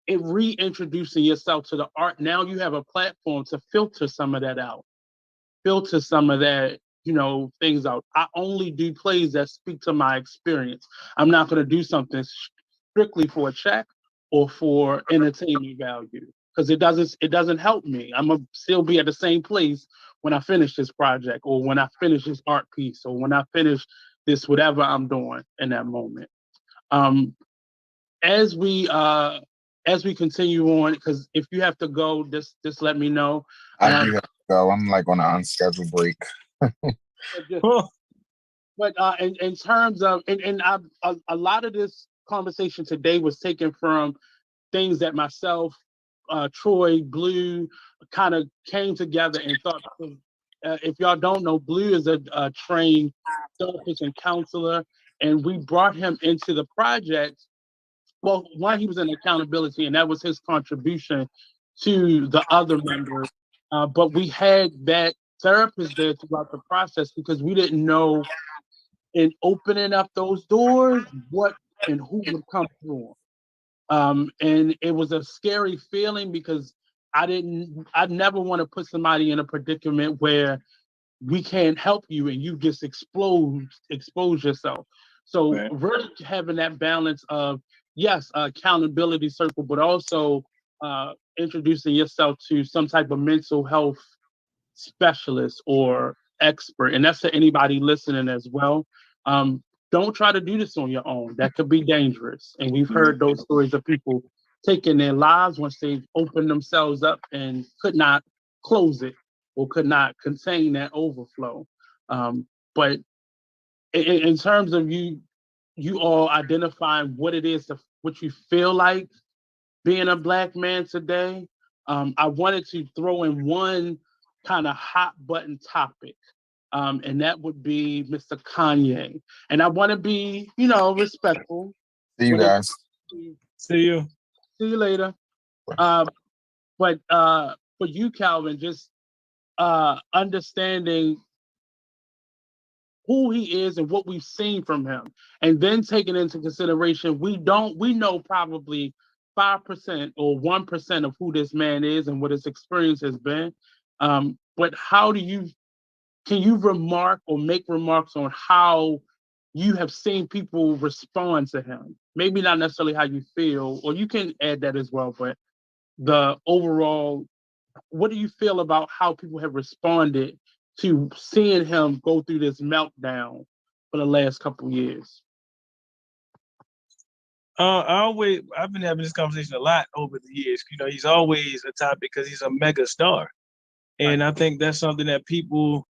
C: reintroducing yourself to the art, now you have a platform to filter some of that out, filter some of that, things out. I only do plays that speak to my experience. I'm not going to do something strictly for a check or for entertainment value because it doesn't help me. I'm gonna still be at the same place when I finish this project or when I finish this art piece or when I finish this whatever I'm doing in that moment. Um, as we continue on, because if you have to go, just let me know.
E: I do have to go. I'm like on an unscheduled break.
C: But in terms of, a lot of this conversation today was taken from things that myself, Troy, Bleu, kind of came together and thought. If y'all don't know, Bleu is a trained therapist and counselor, and we brought him into the project. Well, one, he was in accountability, and that was his contribution to the other members. But we had that therapist there throughout the process because we didn't know in opening up those doors what and who would come through. And it was a scary feeling because I'd never want to put somebody in a predicament where we can't help you and you just expose yourself. So really having that balance of, yes, accountability circle, but also introducing yourself to some type of mental health specialist or expert. And that's to anybody listening as well. Don't try to do this on your own. That could be dangerous. And we've heard those stories of people taking their lives once they've opened themselves up and could not close it or could not contain that overflow. But in terms of you all identifying what it is, what you feel like being a Black man today, I wanted to throw in one kind of hot button topic. And that would be Mr. Kanye. And I want to be, respectful.
E: See you guys.
B: See you.
C: See you later. But for you, Calvin, just understanding who he is and what we've seen from him, and then taking into consideration we know probably 5% or 1% of who this man is and what his experience has been. But can you remark or make remarks on how you have seen people respond to him? Maybe not necessarily how you feel, or you can add that as well, but the overall, what do you feel about how people have responded to seeing him go through this meltdown for the last couple of years?
B: I've been having this conversation a lot over the years. You know, he's always a topic because he's a mega star. And I think that's something that people,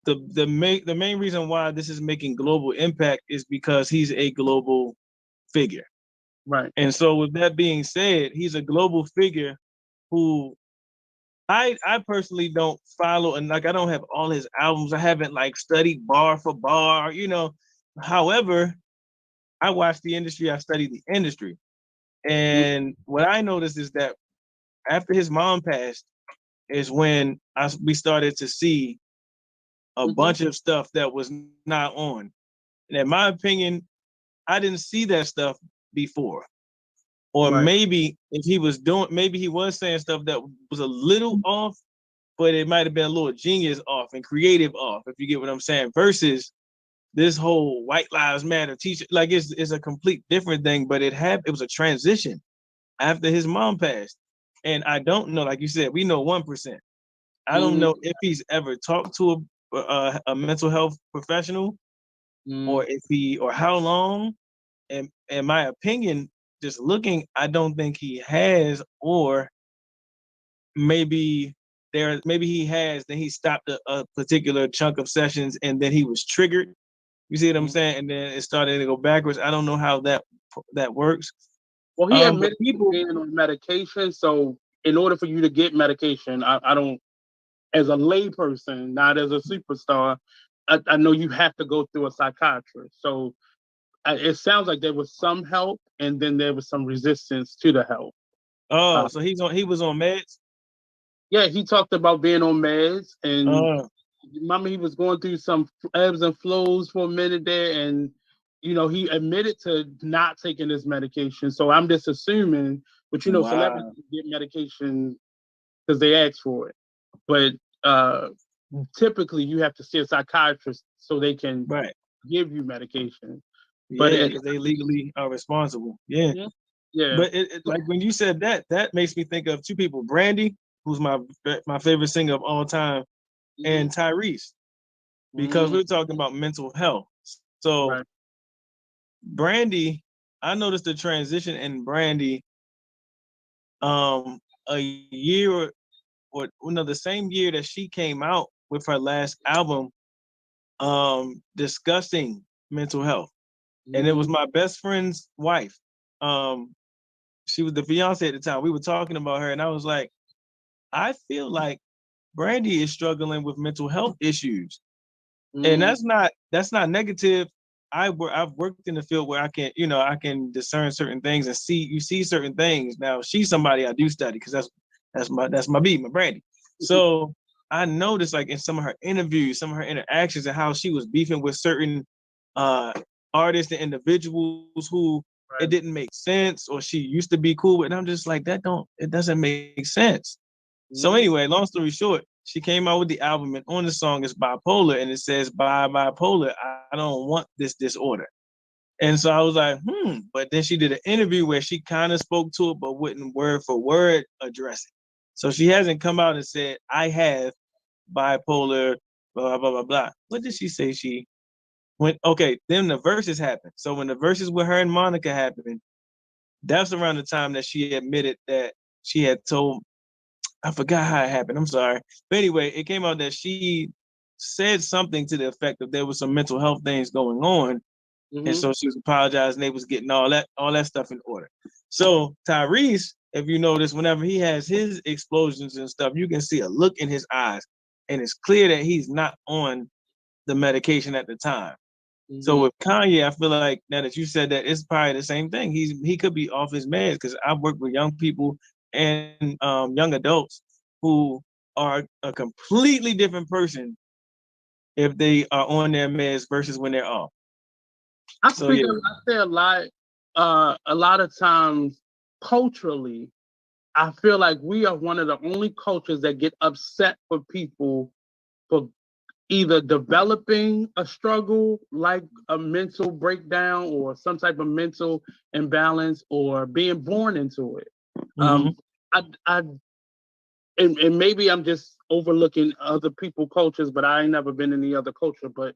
B: the main reason why this is making global impact is because he's a global figure.
C: Right.
B: And so with that being said, he's a global figure who I personally don't follow, and like I don't have all his albums. I haven't like studied bar for bar, you know. However, I watch the industry, I study the industry. And what I noticed is that after his mom passed is when we started to see a bunch of stuff that was not on. And in my opinion, I didn't see that stuff before. Or maybe if he was maybe he was saying stuff that was a little off, but it might have been a little genius off and creative off, if you get what I'm saying, versus this whole White Lives Matter t-shirt. Like it's a complete different thing, but it was a transition after his mom passed. And I don't know, like you said, we know 1%. I don't know if he's ever talked to a mental health professional or how long. And in my opinion, just looking, I don't think he has, or maybe he has, then he stopped a particular chunk of sessions and then he was triggered. You see what I'm saying? And then it started to go backwards. I don't know how that works.
C: Well, he admitted people being on medication. So in order for you to get medication, I don't, as a layperson, not as a superstar, I know you have to go through a psychiatrist. So it sounds like there was some help, and then there was some resistance to the help.
B: Oh, so he was on meds?
C: Yeah, he talked about being on meds, and remember he was going through some ebbs and flows for a minute there, and he admitted to not taking his medication. So I'm just assuming, but celebrities get medication because they ask for it, but typically you have to see a psychiatrist so they can give you medication.
B: But because they legally are responsible. Yeah. But it like when you said that makes me think of two people: Brandy, who's my favorite singer of all time, and Tyrese, because we're talking about mental health. So Brandy, I noticed the transition in Brandy a year or the same year that she came out with her last album discussing mental health. And it was my best friend's wife. She was the fiance at the time. We were talking about her, and I was like, I feel like Brandy is struggling with mental health issues. And that's not negative. I've worked in the field where I can discern certain things and see certain things. Now she's somebody I do study because that's my beat, my Brandy. So I noticed like in some of her interviews, some of her interactions, and how she was beefing with certain artists and individuals who it didn't make sense, or she used to be cool with. And I'm just like, it doesn't make sense. So anyway, long story short, she came out with the album, and on the song is bipolar, and it says, "By bipolar, I don't want this disorder." And so I was like, But then she did an interview where she kind of spoke to it, but wouldn't word for word address it. So she hasn't come out and said, "I have bipolar, blah, blah, blah, blah." What did she say? Then the verses happened. So when the verses with her and Monica happened, that's around the time that she admitted that she had told, I forgot how it happened. I'm sorry. But anyway, it came out that she said something to the effect of there was some mental health things going on. And so she was apologizing. They was getting all that stuff in order. So Tyrese, if you notice, whenever he has his explosions and stuff, you can see a look in his eyes. And it's clear that he's not on the medication at the time. So with Kanye, I feel like now that you said that, it's probably the same thing. He could be off his meds because I've worked with young people and young adults who are a completely different person if they are on their meds versus when they're off.
C: I say a lot of times culturally, I feel like we are one of the only cultures that get upset for people for either developing a struggle like a mental breakdown or some type of mental imbalance or being born into it. I and maybe I'm just overlooking other people cultures, but I ain't never been in any other culture but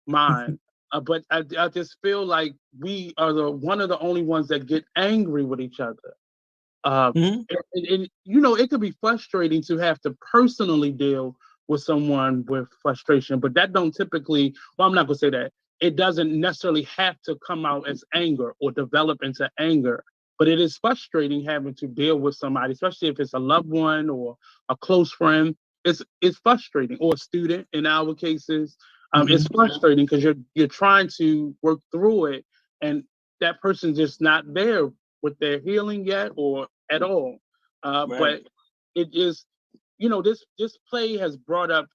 C: mine. But I just feel like we are one of the only ones that get angry with each other. And, you know, it could be frustrating to have to personally deal with someone with frustration, but that don't typically, well, I'm not gonna say that. It doesn't necessarily have to come out as anger or develop into anger, but it is frustrating having to deal with somebody, especially if it's a loved one or a close friend. It's frustrating, or a student in our cases. It's frustrating because you're trying to work through it, and that person's just not there with their healing yet or at all. But it is, you know, this play has brought up.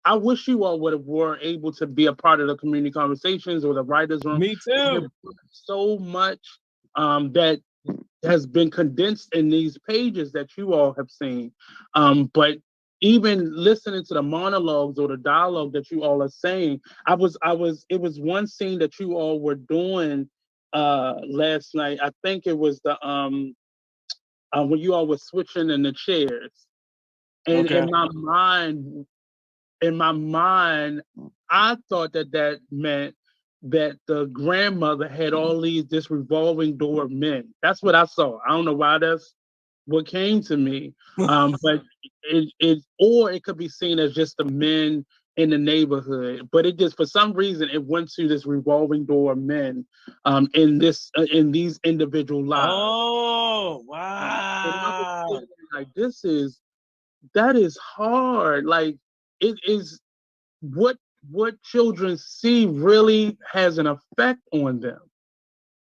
C: I wish you all were able to be a part of the community conversations or the writers' room.
B: Me too.
C: So much that has been condensed in these pages that you all have seen. But even listening to the monologues or the dialogue that you all are saying, it was one scene that you all were doing last night. I think it was the when you all were switching in the chairs. And in my mind, I thought that meant that the grandmother had all this revolving door of men. That's what I saw. I don't know why that's what came to me. But or it could be seen as just the men in the neighborhood. But it just, for some reason, it went to this revolving door of men in these individual lives.
B: Oh, wow.
C: Like, that is hard. Like, it is what children see really has an effect on them.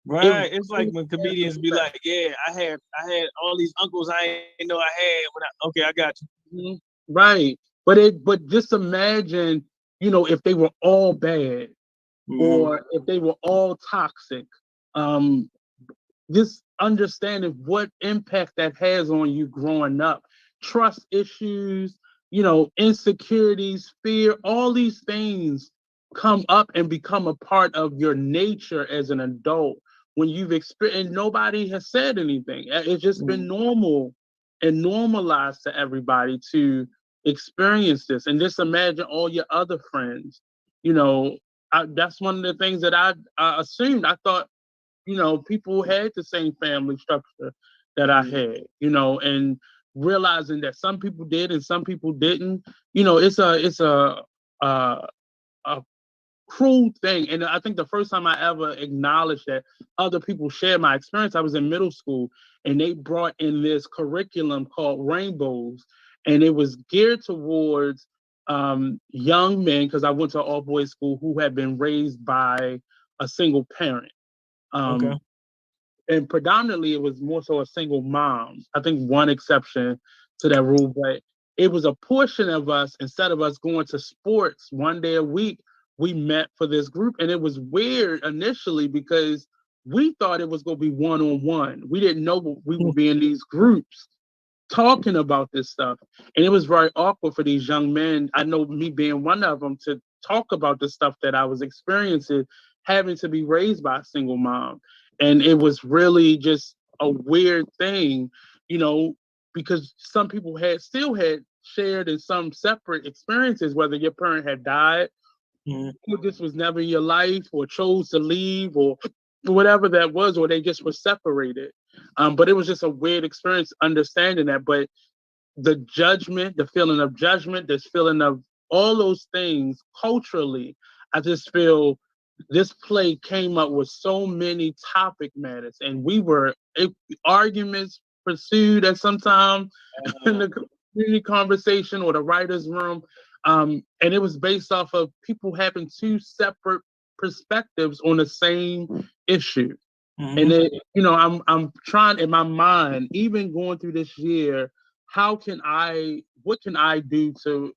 B: Right. It's like when comedians be like, yeah, I had all these uncles I didn't know I had okay, I got you.
C: Right. But just imagine, you know, if they were all bad or if they were all toxic. Just understanding what impact that has on you growing up. Trust issues, you know, insecurities, fear, all these things come up and become a part of your nature as an adult when you've experienced, and nobody has said anything. It's just been normal and normalized to everybody to experience this. And just imagine all your other friends. You know, that's one of the things that I assumed. I thought, you know, people had the same family structure that I had, you know, and realizing that some people did and some people didn't, you know, it's a cruel thing. And I think the first time I ever acknowledged that other people shared my experience, I was in middle school, and they brought in this curriculum called Rainbows, and it was geared towards young men, because I went to all boys school, who had been raised by a single parent. And predominantly it was more so a single mom. I think one exception to that rule, but it was a portion of us, instead of us going to sports one day a week, we met for this group. And it was weird initially because we thought it was going to be one-on-one. We didn't know we would be in these groups talking about this stuff. And it was very awkward for these young men, I know me being one of them, to talk about the stuff that I was experiencing, having to be raised by a single mom. And it was really just a weird thing, you know, because some people still had shared in some separate experiences, whether your parent had died, or this was never your life, or chose to leave, or whatever that was, or they just were separated. But it was just a weird experience understanding that. But the judgment, the feeling of judgment, this feeling of all those things culturally, I just feel this play came up with so many topic matters, and arguments pursued at some time in the community conversation or the writer's room. And it was based off of people having two separate perspectives on the same issue.
B: Mhm.
C: And then, you know, I'm trying in my mind, even going through this year, what can I do to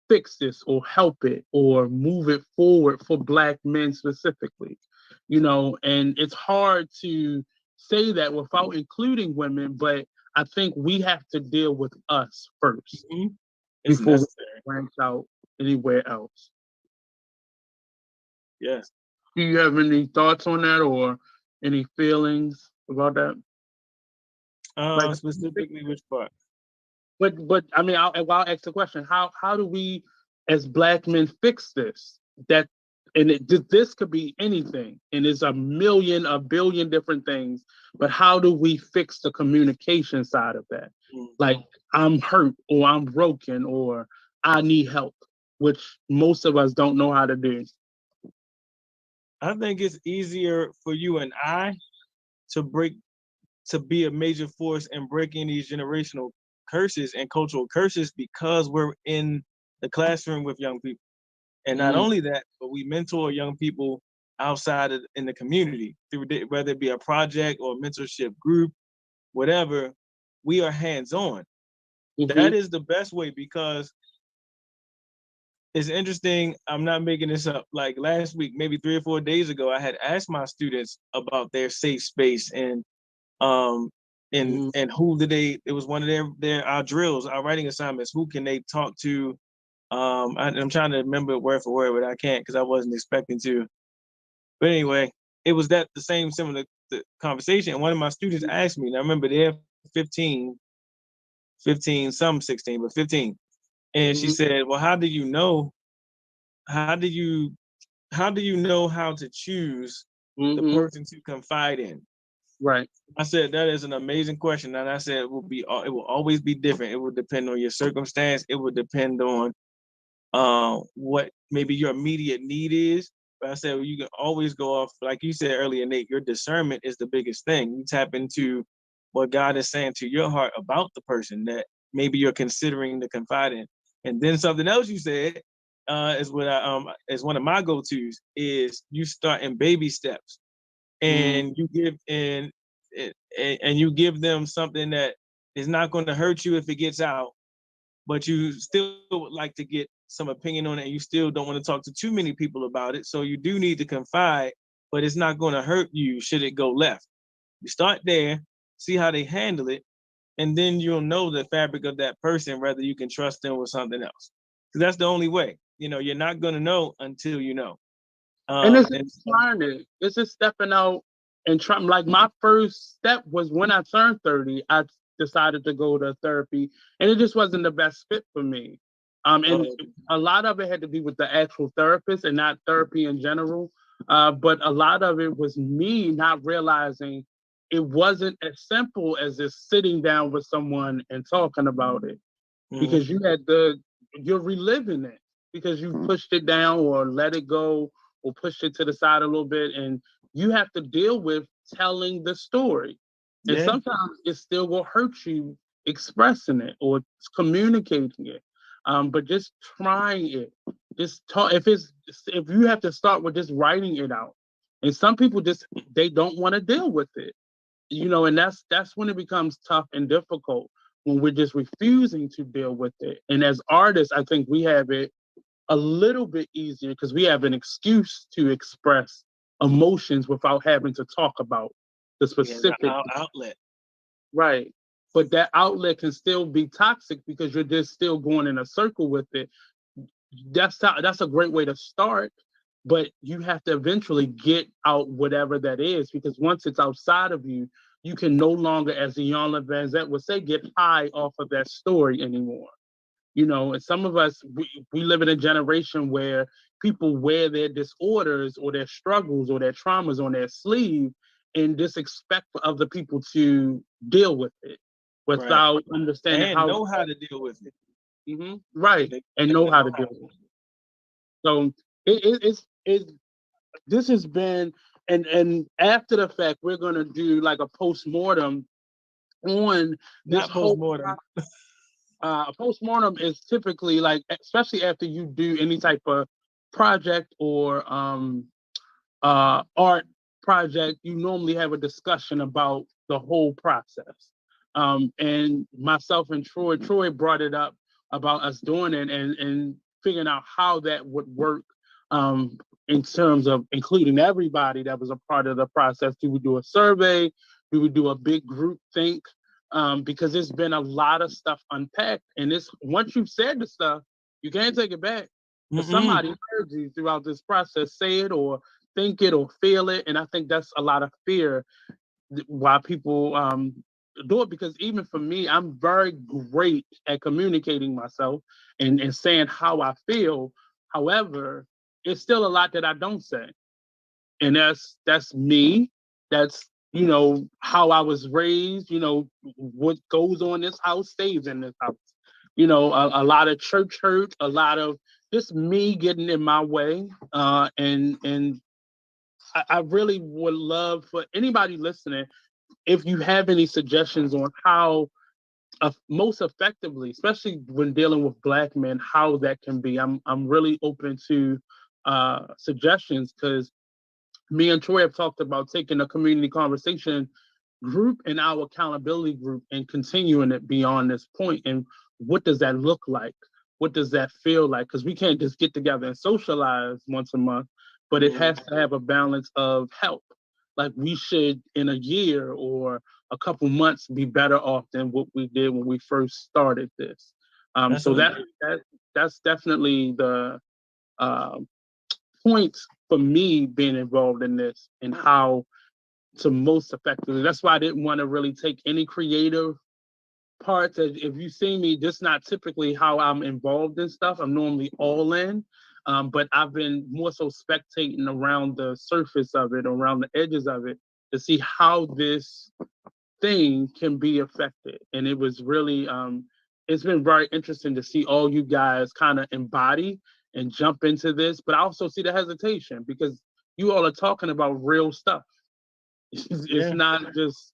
C: fix this or help it or move it forward for Black men specifically? You know, and it's hard to say that without including women, but I think we have to deal with us first
B: Mhm. It's
C: before we
B: necessary.
C: branch out anywhere else.
B: Yes.
C: Do you have any thoughts on that or any feelings about that? Like,
B: Specifically which part?
C: but I mean, I'll ask the question: How do we, as Black men, fix this? That and this could be anything, and it's a billion different things. But how do we fix the communication side of that?
B: Mm.
C: Like, I'm hurt, or I'm broken, or I need help, which most of us don't know how to do.
B: I think it's easier for you and I to be a major force in breaking these generational curses and cultural curses because we're in the classroom with young people. And not only that, but we mentor young people outside in the community through whether it be a project or a mentorship group, whatever. We are hands-on. That is the best way because it's interesting. I'm not making this up. Like last week, maybe 3 or 4 days ago, I had asked my students about their safe space um and who did they, it was one of their our drills, our writing assignments, who can they talk to. I'm trying to remember word for word, but I can't because I wasn't expecting to. But anyway, it was that the same similar conversation. And one of my students asked me, and I remember they're 15, some 16, but 15. And she said, well, how do you know how do you know how to choose the person to confide in?
C: Right.
B: I said, that is an amazing question. And I said, it will always be different. It will depend on your circumstance. It will depend on what maybe your immediate need is. But I said, well, you can always go off, like you said earlier, Nate, your discernment is the biggest thing. You tap into what God is saying to your heart about the person that maybe you're considering to confide in. And then something else you said is what is one of my go-tos is you start in baby steps and you give and you give them something that is not going to hurt you if it gets out, but you still would like to get some opinion on it, and you still don't want to talk to too many people about it. So you do need to confide, but it's not going to hurt you should it go left. You start there, see how they handle it, and then you'll know the fabric of that person, whether you can trust them with something else. Because that's the only way. You know, you're not going to know until you know.
C: And it's
B: And
C: just learning. It's just stepping out and trying. Like my first step was when I turned 30, I decided to go to therapy, and it just wasn't the best fit for me. And a lot of it had to do with the actual therapist and not therapy in general. But a lot of it was me not realizing it wasn't as simple as just sitting down with someone and talking about it, because you're reliving it because you pushed it down or let it go or pushed it to the side a little bit, and you have to deal with telling the story. And sometimes it still will hurt you expressing it or communicating it. But just trying it, just talk. If you have to start with just writing it out, and some people they don't want to deal with it, you know, and that's when it becomes tough and difficult, when we're just refusing to deal with it. And as artists, I think we have it a little bit easier because we have an excuse to express emotions without having to talk about the specific
B: outlet.
C: Right. But that outlet can still be toxic because you're just still going in a circle with it. That's a great way to start, but you have to eventually get out whatever that is, because once it's outside of you, you can no longer, as the Jan Van Zant would say, get high off of that story anymore. You know, and some of us, we live in a generation where people wear their disorders or their struggles or their traumas on their sleeve and just expect for other people to deal with it without understanding
B: and know how to deal with it.
C: Right, and know how to deal with it. So it's this has been, and after the fact, we're gonna do like a post-mortem on this
B: Not post-mortem.
C: A postmortem is typically like, especially after you do any type of project or art project, you normally have a discussion about the whole process. And myself and Troy brought it up about us doing it and figuring out how that would work in terms of including everybody that was a part of the process. Do we do a survey? Do we do a big group think? Because there's been a lot of stuff unpacked, and it's once you've said the stuff, you can't take it back. But somebody heard you throughout this process say it or think it or feel it, and I think that's a lot of fear why people do it. Because even for me, I'm very great at communicating myself and saying how I feel. However, it's still a lot that I don't say, and that's me. That's how I was raised. What goes on in this house stays in this house. A lot of church hurt, a lot of just me getting in my way, and I really would love for anybody listening, if you have any suggestions on how most effectively, especially when dealing with Black men, how that can be. I'm really open to suggestions, because me and Troy have talked about taking a community conversation group and our accountability group and continuing it beyond this point. And what does that look like? What does that feel like? Because we can't just get together and socialize once a month, but it has to have a balance of help. Like we should, in a year or a couple months, be better off than what we did when we first started this. So that's definitely the point for me being involved in this and how to most effectively. That's why I didn't want to really take any creative parts. If you see me, this not typically how I'm involved in stuff. I'm normally all in, but I've been more so spectating around the surface of it, around the edges of it, to see how this thing can be affected. And it was really, it's been very interesting to see all you guys kind of embody and jump into this. But I also see the hesitation, because you all are talking about real stuff. It's not just,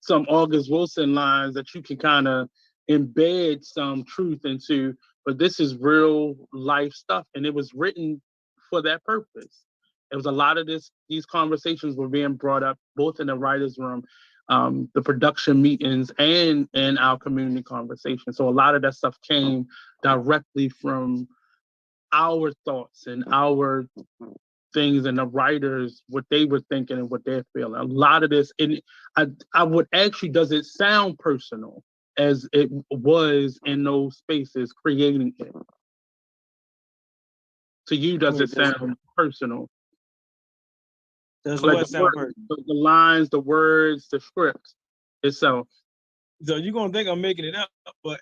C: some August Wilson lines that you can kind of embed some truth into, but this is real life stuff. And it was written for that purpose. It was a lot of these conversations were being brought up both in the writer's room, the production meetings, and in our community conversation. So a lot of that stuff came directly from our thoughts and our things, and the writers, what they were thinking and what they're feeling. A lot of this, and I would ask you, does it sound personal as it was in those spaces creating it? To you, does it sound personal?
B: Does what sound personal?
C: The lines, the words, the script itself.
B: So you're gonna think I'm making it up, but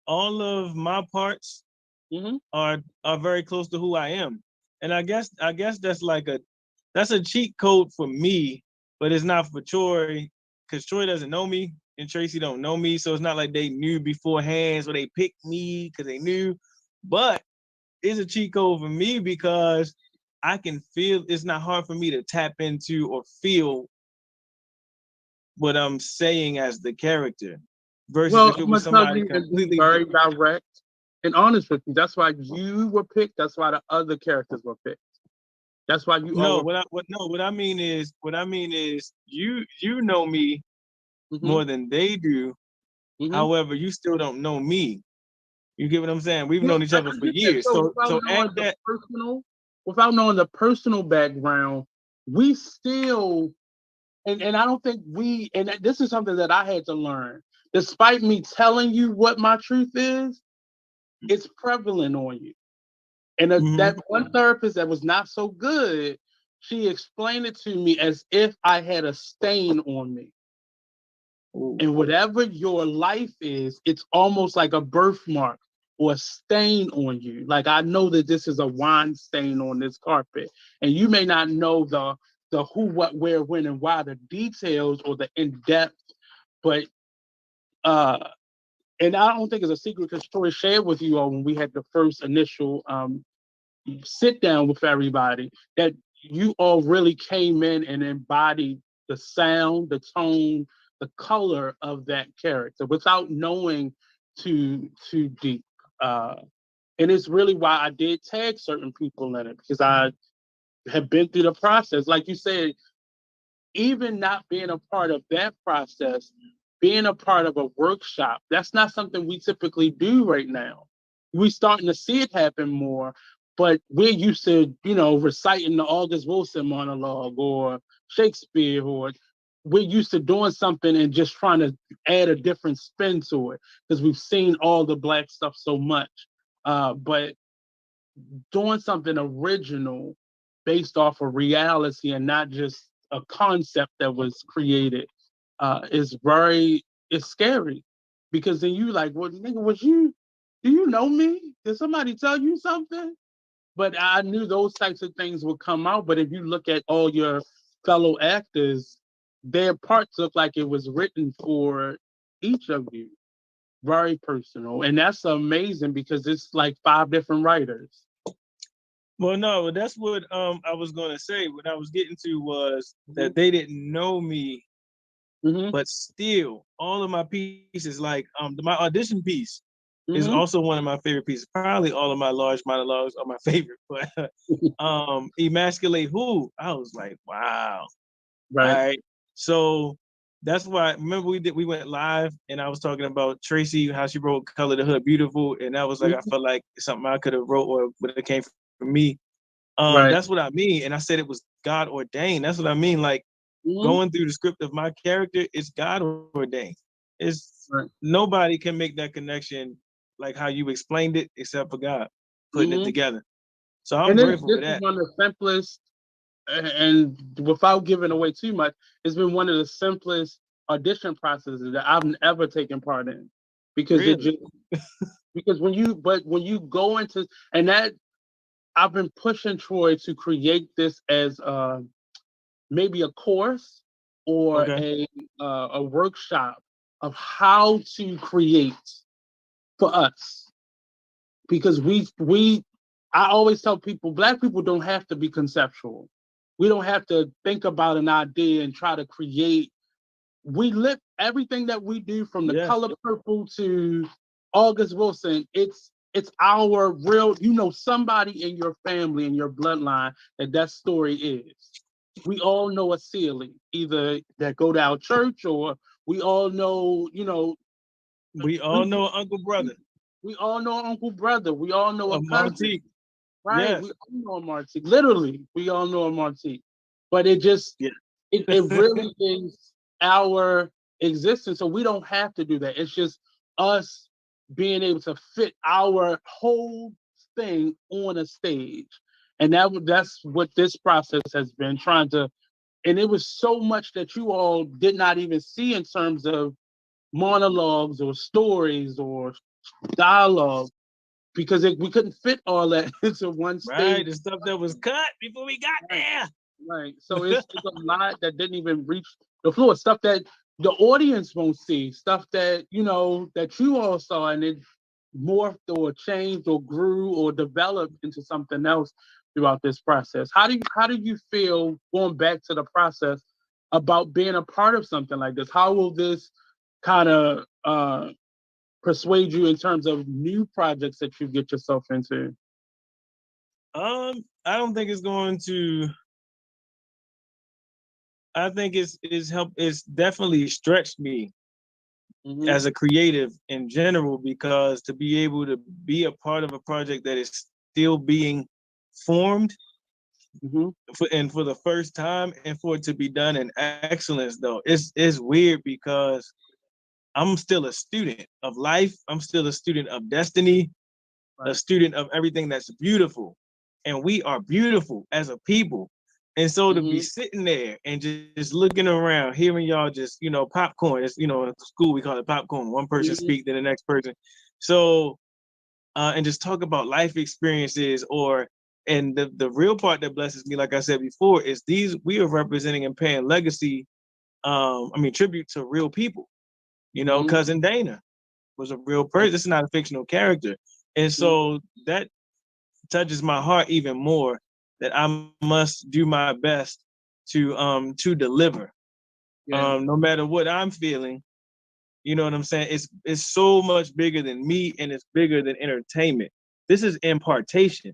B: all of my parts are very close to who I am. And I guess that's that's a cheat code for me, but it's not for Troy, because Troy doesn't know me and Tracy don't know me. So it's not like they knew beforehand, so they picked me because they knew. But it's a cheat code for me because I can feel, it's not hard for me to tap into or feel what I'm saying as the character. Versus if it was somebody completely
C: very direct and honest with you. That's why you were picked. That's why the other characters were picked. That's why you.
B: No, what I mean is you know me more than they do. However, you still don't know me. You get what I'm saying? We've known each other for years. So at that
C: without knowing the personal background, we still, and I don't think and this is something that I had to learn. Despite me telling you what my truth is, it's prevalent on you. And that one therapist that was not so good, she explained it to me as if I had a stain on me. Ooh. And whatever your life is, it's almost like a birthmark or a stain on you. Like, I know that this is a wine stain on this carpet. And you may not know the who, what, where, when, and why, the details or the in-depth, but and I don't think it's a secret, because Troy shared with you all when we had the first initial sit down with everybody, that you all really came in and embodied the sound, the tone, the color of that character without knowing too deep. And it's really why I did tag certain people in it, because I have been through the process. Like you said, even not being a part of that process, being a part of a workshop, that's not something we typically do right now. We're starting to see it happen more, but we're used to, reciting the August Wilson monologue or Shakespeare, or we're used to doing something and just trying to add a different spin to it because we've seen all the Black stuff so much. But doing something original based off of reality and not just a concept that was created it's scary, because then you like, well, nigga, do you know me? Did somebody tell you something? But I knew those types of things would come out. But if you look at all your fellow actors, their parts look like it was written for each of you. Very personal. And that's amazing because it's like 5 different writers.
B: Well, no, that's what I was gonna say. What I was getting to was that they didn't know me, but still, all of my pieces, like my audition piece, is also one of my favorite pieces. Probably all of my large monologues are my favorite, but Emasculate Who, I was like, wow.
C: Right.
B: All right. So that's why, remember we went live and I was talking about Tracy, how she wrote Color the Hood Beautiful. And that was like, I felt like something I could have wrote or would have came from me.
C: Right.
B: That's what I mean. And I said it was God ordained. That's what I mean. Like going through the script of my character, it's God ordained. It's nobody can make that connection like how you explained it, except for God putting it together. So I'm grateful for that.
C: This is one of the simplest, and without giving away too much, it's been one of the simplest audition processes that I've ever taken part in. Because
B: really?
C: Because when you go into, and that I've been pushing Troy to create this as maybe a course or a workshop of how to create for us. Because I always tell people, Black people don't have to be conceptual. We don't have to think about an idea and try to create. We live everything that we do, from the Color Purple to August Wilson. It's our real, somebody in your family, in your bloodline, that story is. We all know a Sealy, either that go to our church, or we all know,
B: we all know Uncle Brother.
C: We all know Uncle Brother. We all know a cousin. Right?
B: Yes.
C: We all know a Martique. Literally, we all know a Martique. But it just, it really is our existence. So we don't have to do that. It's just us being able to fit our whole thing on a stage. And that's what this process has been, trying to, and it was so much that you all did not even see in terms of monologues or stories or dialogue, because we couldn't fit all that into one stage.
B: Right, the stuff that was cut before we got there.
C: Right. So it's a lot that didn't even reach the floor, stuff that the audience won't see, stuff that, that you all saw, and it morphed or changed or grew or developed into something else throughout this process. How do you feel, going back to the process, about being a part of something like this? How will this kind of persuade you in terms of new projects that you get yourself into?
B: I don't think it's going to. I think it's definitely stretched me as a creative in general, because to be able to be a part of a project that is still being formed for the first time, and for it to be done in excellence, though, it's weird, because I'm still a student of life. I'm still a student of destiny, a student of everything that's beautiful. And we are beautiful as a people. And so to be sitting there and just looking around, hearing y'all just, popcorn, it's, in school we call it popcorn. One person speak, then the next person. So, and just talk about life experiences, and the real part that blesses me, like I said before, is we are representing and paying legacy, tribute to real people. Cousin Dana was a real person. It's not a fictional character. And so that touches my heart even more, that I must do my best to deliver. No matter what I'm feeling, you know what I'm saying? It's so much bigger than me, and it's bigger than entertainment. this is impartation.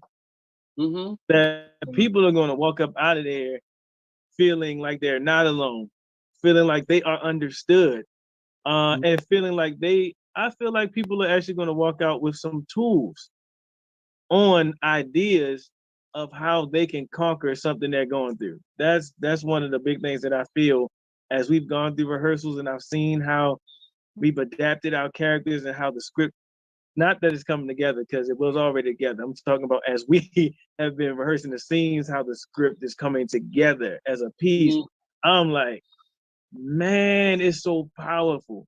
C: Mm-hmm.
B: That people are going to walk up out of there feeling like they're not alone, feeling like they are understood, and feeling like I feel like people are actually going to walk out with some tools on ideas of how they can conquer something they're going through. That's one of the big things that I feel as we've gone through rehearsals and I've seen how we've adapted our characters and how the script, not that it's coming together because it was already together. I'm talking about as we have been rehearsing the scenes, how the script is coming together as a piece. I'm like, man, it's so powerful.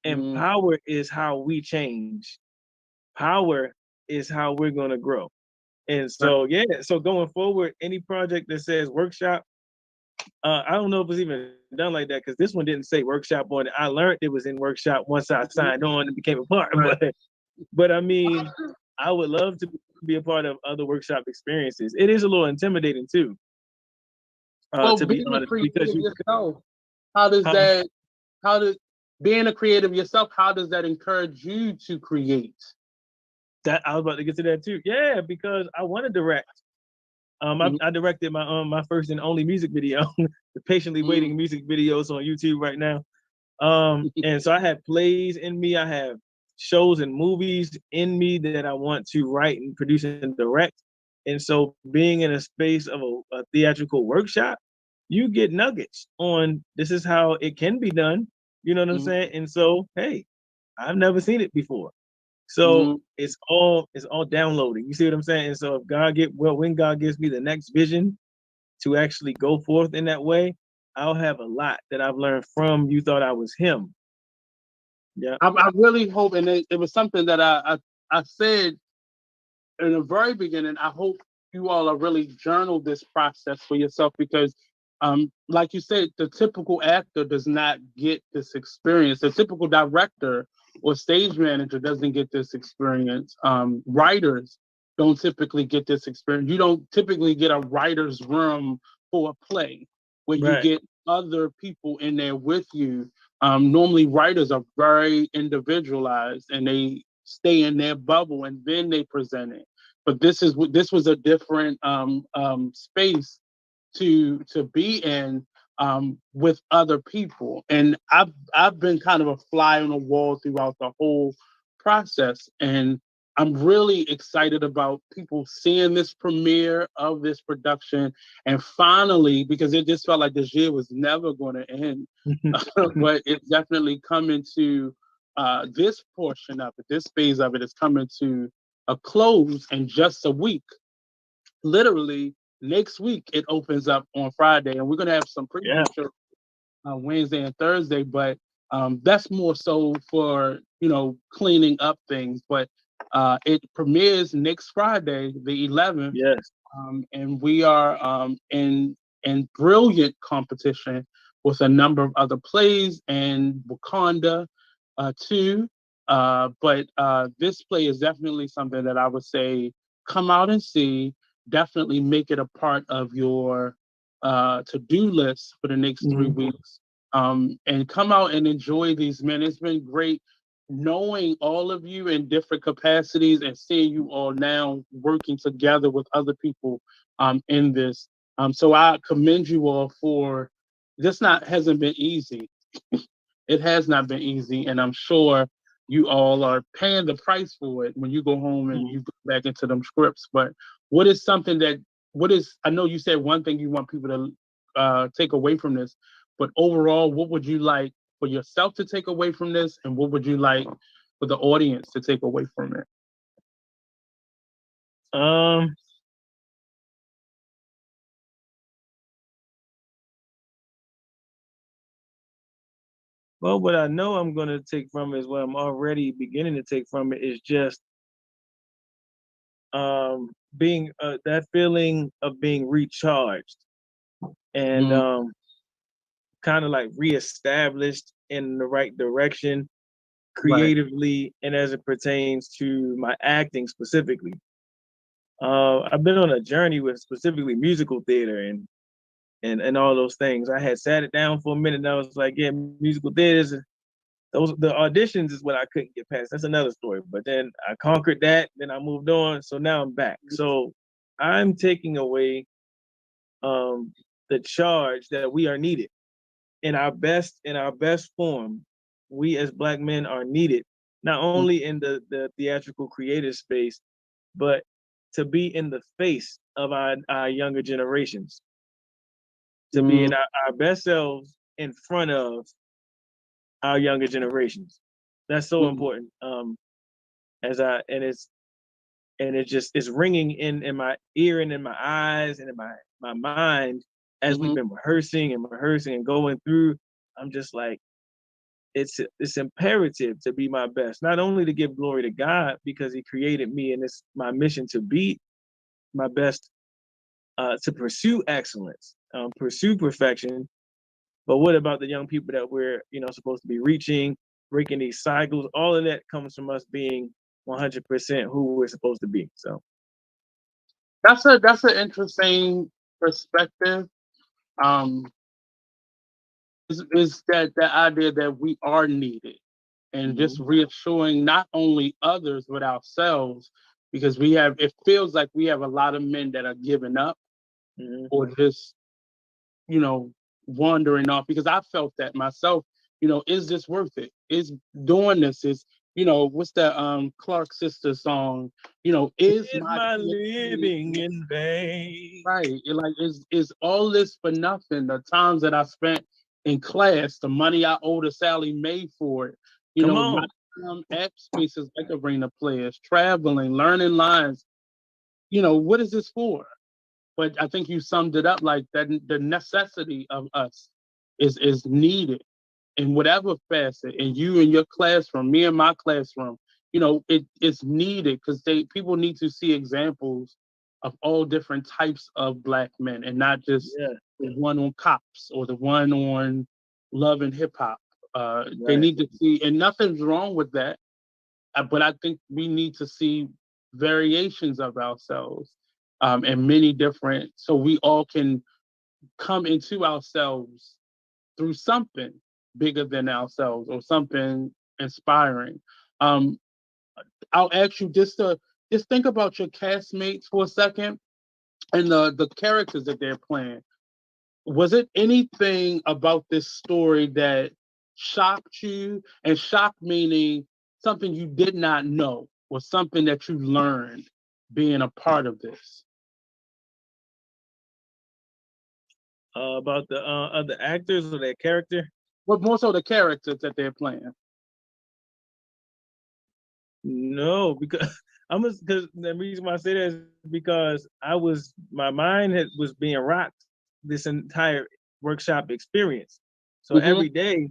B: And power is how we change. Power is how we're going to grow. And so, yeah, so going forward, any project that says workshop, I don't know if it's even done like that because this one didn't say workshop on it. I learned it was in workshop once I signed on and became a part. But I mean, I would love to be a part of other workshop experiences. It is a little intimidating too. To be honest, because
C: yourself, how does being a creative yourself, how does that encourage you to create?
B: That I was about to get to that too. Yeah, because I want to direct. I directed my first and only music video, the patiently waiting music videos on YouTube right now. And so I have plays in me. I have shows and movies in me that I want to write and produce and direct. And so being in a space of a theatrical workshop, you get nuggets on this is how it can be done. You know what I'm saying? And so, hey, I've never seen it before. So it's all downloading. You see what I'm saying? And so if when God gives me the next vision to actually go forth in that way, I'll have a lot that I've learned from You Thought I Was Him. Yeah.
C: I really hope, and it was something that I said in the very beginning, I hope you all are really journal this process for yourself because like you said, the typical actor does not get this experience. The typical director or stage manager doesn't get this experience. Writers don't typically get this experience. You don't typically get a writer's room for a play where you get other people in there with you. Normally writers are very individualized and they stay in their bubble and then they present it. But this was a different space to be in with other people. And I've been kind of a fly on the wall throughout the whole process. And I'm really excited about people seeing this premiere of this production. And finally, because it just felt like this year was never going to end, but it's definitely coming to this portion of it, this phase of it is coming to a close in just a week. Literally, next week it opens up on Friday, and we're gonna have some preview shows on Wednesday and Thursday. But that's more so for cleaning up things. But it premieres next Friday, the 11th.
B: Yes.
C: And we are in brilliant competition with a number of other plays and Wakanda too. But this play is definitely something that I would say come out and see. Definitely make it a part of your to-do list for the next 3 weeks. And come out and enjoy these men. It's been great knowing all of you in different capacities and seeing you all now working together with other people in this. So I commend you all for this. Hasn't been easy. It has not been easy, and I'm sure you all are paying the price for it when you go home and you go back into them scripts. But I know you said one thing you want people to take away from this, but overall, what would you like for yourself to take away from this, and what would you like for the audience to take away from it?
B: Well, what I know I'm going to take from it is what I'm already beginning to take from it is just being that feeling of being recharged and kind of like reestablished in the right direction creatively and as it pertains to my acting specifically. I've been on a journey with specifically musical theater and all those things. I had sat it down for a minute and I was like, yeah, musical theater is the auditions is what I couldn't get past. That's another story. But then I conquered that. Then I moved on. So now I'm back. So I'm taking away the charge that we are needed in our best form. We as Black men are needed, not only in the theatrical creative space, but to be in the face of our younger generations, to be in our best selves in front of our younger generations. That's so important. It's ringing in my ear and in my eyes and in my mind as we've been rehearsing and going through. I'm just like, it's imperative to be my best, not only to give glory to God because He created me and it's my mission to be my best, to pursue excellence, pursue perfection. But what about the young people that we're supposed to be reaching, breaking these cycles? All of that comes from us being 100% who we're supposed to be. So
C: that's an interesting perspective. Is that the idea that we are needed, and just reassuring not only others but ourselves, because it feels like we have a lot of men that are giving up or just wandering off, because I felt that myself. Is this worth it? Is doing this, is what's that Clark sister song, is my
B: living in vain?
C: Right. Like, is all this for nothing? The times that I spent in class, the money I owe to Sally Mae for it, my time at spaces like Arena Players, traveling, learning lines. What is this for? But I think you summed it up like that. The necessity of us is needed in whatever facet. And you in your classroom, me in my classroom, it's needed because people need to see examples of all different types of Black men, and not just the one on Cops or the one on Love and Hip Hop. They need to see, and nothing's wrong with that. But I think we need to see variations of ourselves, and many different, so we all can come into ourselves through something bigger than ourselves or something inspiring. I'll ask you just think about your castmates for a second and the characters that they're playing. Was it anything about this story that shocked you? And shocked meaning something you did not know or something that you learned being a part of this?
B: About the other actors or their character?
C: But more so the characters that they're playing.
B: No, because because the reason why I say that is because my mind was being rocked this entire workshop experience. So every day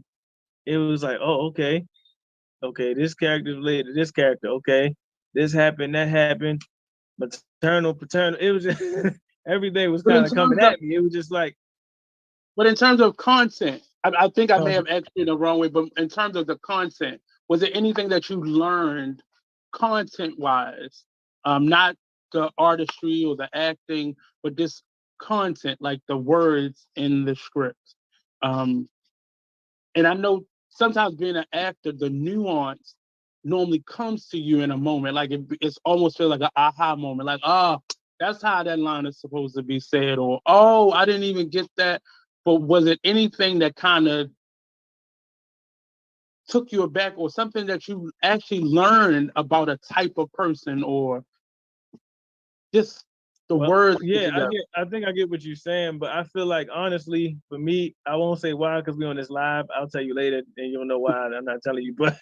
B: it was like, oh, okay, this character is related to this character. Okay, this happened, that happened, maternal, paternal. It was just every day was kind of coming at me. It was just like.
C: But in terms of content, I think I may have asked you the wrong way, but in terms of the content, was there anything that you learned content-wise, not the artistry or the acting, but this content, like the words in the script? And I know sometimes being an actor, the nuance normally comes to you in a moment. Like it's almost feel like an aha moment. Like, that's how that line is supposed to be said. Or, oh, I didn't even get that. But was it anything that kind of took you aback, or something that you actually learned about a type of person, or just the words?
B: Yeah, I think I get what you're saying, but I feel like, honestly, for me, I won't say why because we're on this live. I'll tell you later, and you'll know why. I'm not telling you, but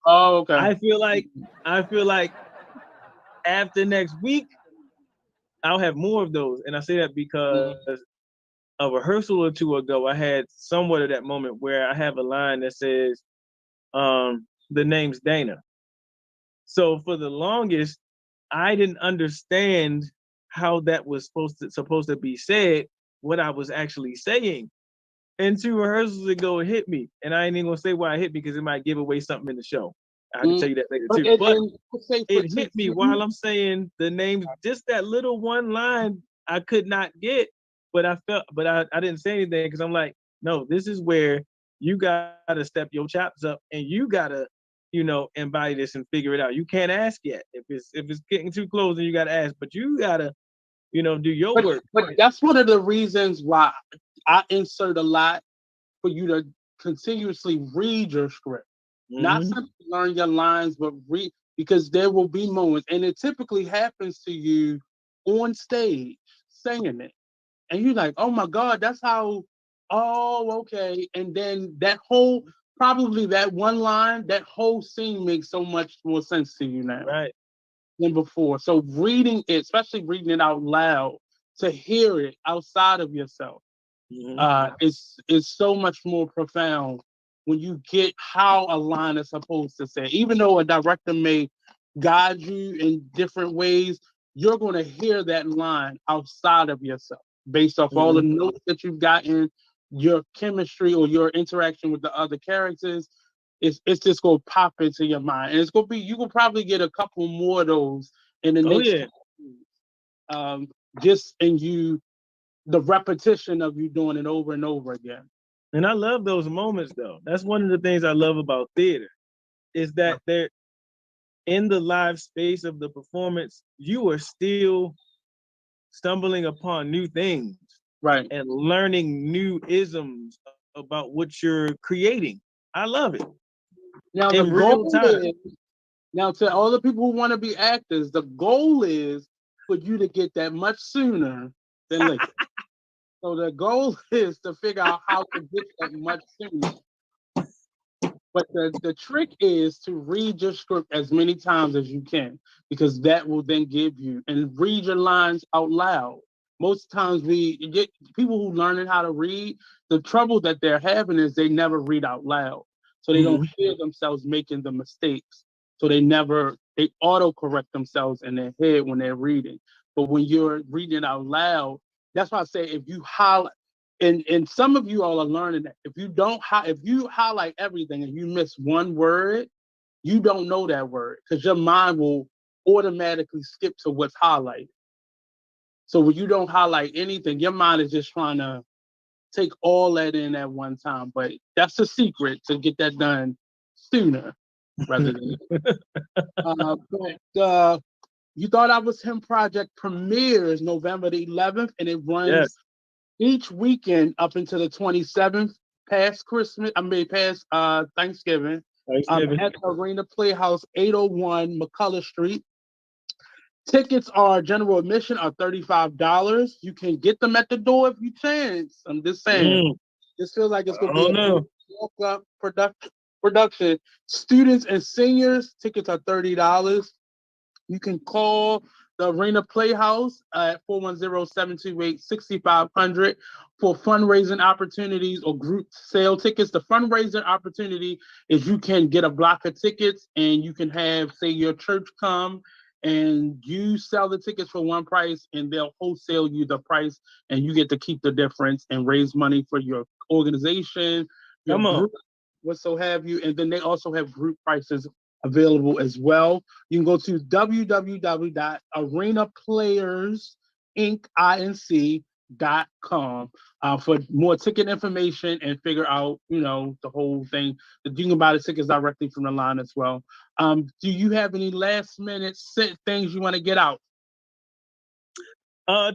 C: okay.
B: I feel like after next week, I'll have more of those, and I say that because a rehearsal or two ago, I had somewhat of that moment where I have a line that says, "The name's Dana." So for the longest, I didn't understand how that was supposed to be said, what I was actually saying. And 2 rehearsals ago, it hit me. And I ain't even gonna say why it hit me because it might give away something in the show. I can tell you that later too. But it hit me while I'm saying the name, just that little one line I could not get, but I didn't say anything because I'm like, no, this is where you gotta step your chops up and you gotta, embody this and figure it out. You can't ask yet. If it's getting too close, then you gotta ask. But you gotta, do your work.
C: But that's one of the reasons why I insert a lot for you to continuously read your script. Not simply learn your lines, but read, because there will be moments, and it typically happens to you on stage singing it. And you're like, oh my God, that's how, oh, okay. And then probably that one line, that whole scene makes so much more sense to you now.
B: Right.
C: Than before. So reading it, especially reading it out loud, to hear it outside of yourself, is so much more profound when you get how a line is supposed to say. Even though a director may guide you in different ways, you're going to hear that line outside of yourself based off all the notes that you've gotten, your chemistry or your interaction with the other characters. It's just going to pop into your mind. And it's going to be, you will probably get a couple more of those in the next years. Just in the repetition of you doing it over and over again.
B: And I love those moments, though. That's one of the things I love about theater, is that they're in the live space of the performance, you are still stumbling upon new things,
C: right,
B: and learning new isms about what you're creating. I love it.
C: Now the goal is, now to all the people who want to be actors, the goal is for you to get that much sooner than later. So the goal is to figure out how to get that much sooner. But the trick is to read your script as many times as you can, because that will then give you, and read your lines out loud. Most times we get people who learning how to read, the trouble that they're having is they never read out loud. So they don't hear themselves making the mistakes. So they auto-correct themselves in their head when they're reading. But when you're reading out loud, that's why I say if you highlight, and some of you all are learning that if you highlight everything and you miss one word, you don't know that word because your mind will automatically skip to what's highlighted. So when you don't highlight anything, your mind is just trying to take all that in at one time. But that's the secret to get that done sooner rather than You Thought I Was Him project premieres November the 11th, and it runs each weekend up until the 27th, past Thanksgiving. At the Arena Playhouse, 801 McCullough Street. Tickets are general admission are $35. You can get them at the door if you chance. I'm just saying. This feels like it's going to be a walk-up production. Students and seniors, tickets are $30. You can call the Arena Playhouse at 410-728-6500 for fundraising opportunities or group sale tickets. The fundraising opportunity is you can get a block of tickets and you can have, say, your church come and you sell the tickets for one price and they'll wholesale you the price and you get to keep the difference and raise money for your organization, your group, what so have you. And then they also have group prices available as well. You can go to www.arenaplayersinc.com for more ticket information and figure out, the whole thing. You can buy the tickets directly from the line as well. Do you have any last minute things you want to get out?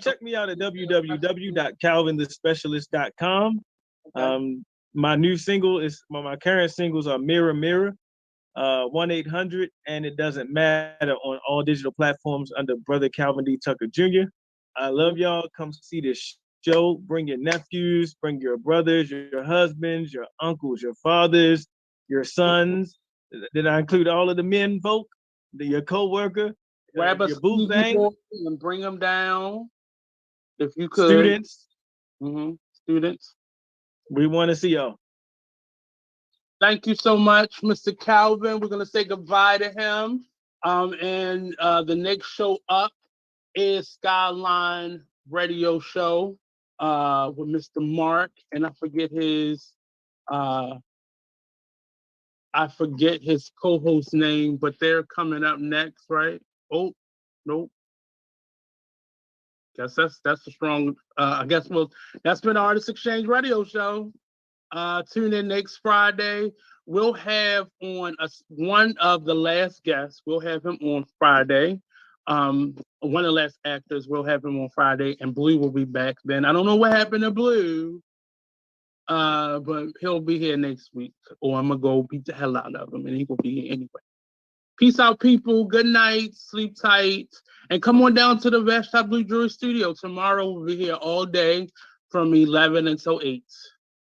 B: Check me out at www.calvinthespecialist.com. My new single my current singles are Mirror Mirror, 1-800, and It Doesn't Matter on all digital platforms under Brother Calvin D. Tucker Jr. I love y'all. Come see this show. Bring your nephews, bring your brothers, your husbands, your uncles, your fathers, your sons. Did I include all of the men folk? Your co-worker?
C: Grab a
B: your boo thing?
C: And bring them down if you could.
B: Students.
C: Students.
B: We want to see y'all.
C: Thank you so much, Mr. Calvin. We're going to say goodbye to him. And the next show up is Skyline Radio Show with Mr. Mark. And I forget his co-host name, but they're coming up next, right? Oh, nope. Guess that's a strong, that's been Artist Exchange Radio Show. Tune in next Friday. We'll have on one of the last guests. We'll have him on Friday. One of the last actors. We'll have him on Friday, and Bleu will be back then. I don't know what happened to Bleu, but he'll be here next week, or I'm gonna go beat the hell out of him, and he will be here anyway. Peace out, people. Good night. Sleep tight, and come on down to the Vashta Blue Jewelry Studio tomorrow. We'll be here all day from 11 until 8.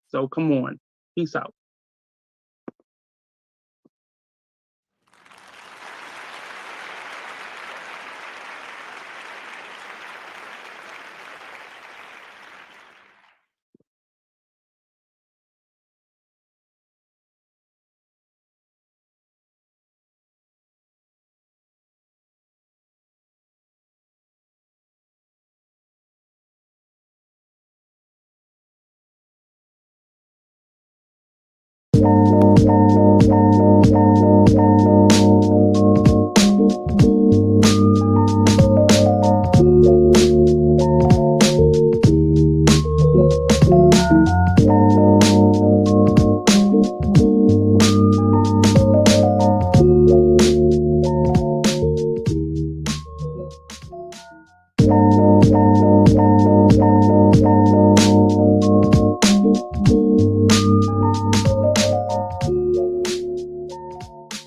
C: So come on. Peace out.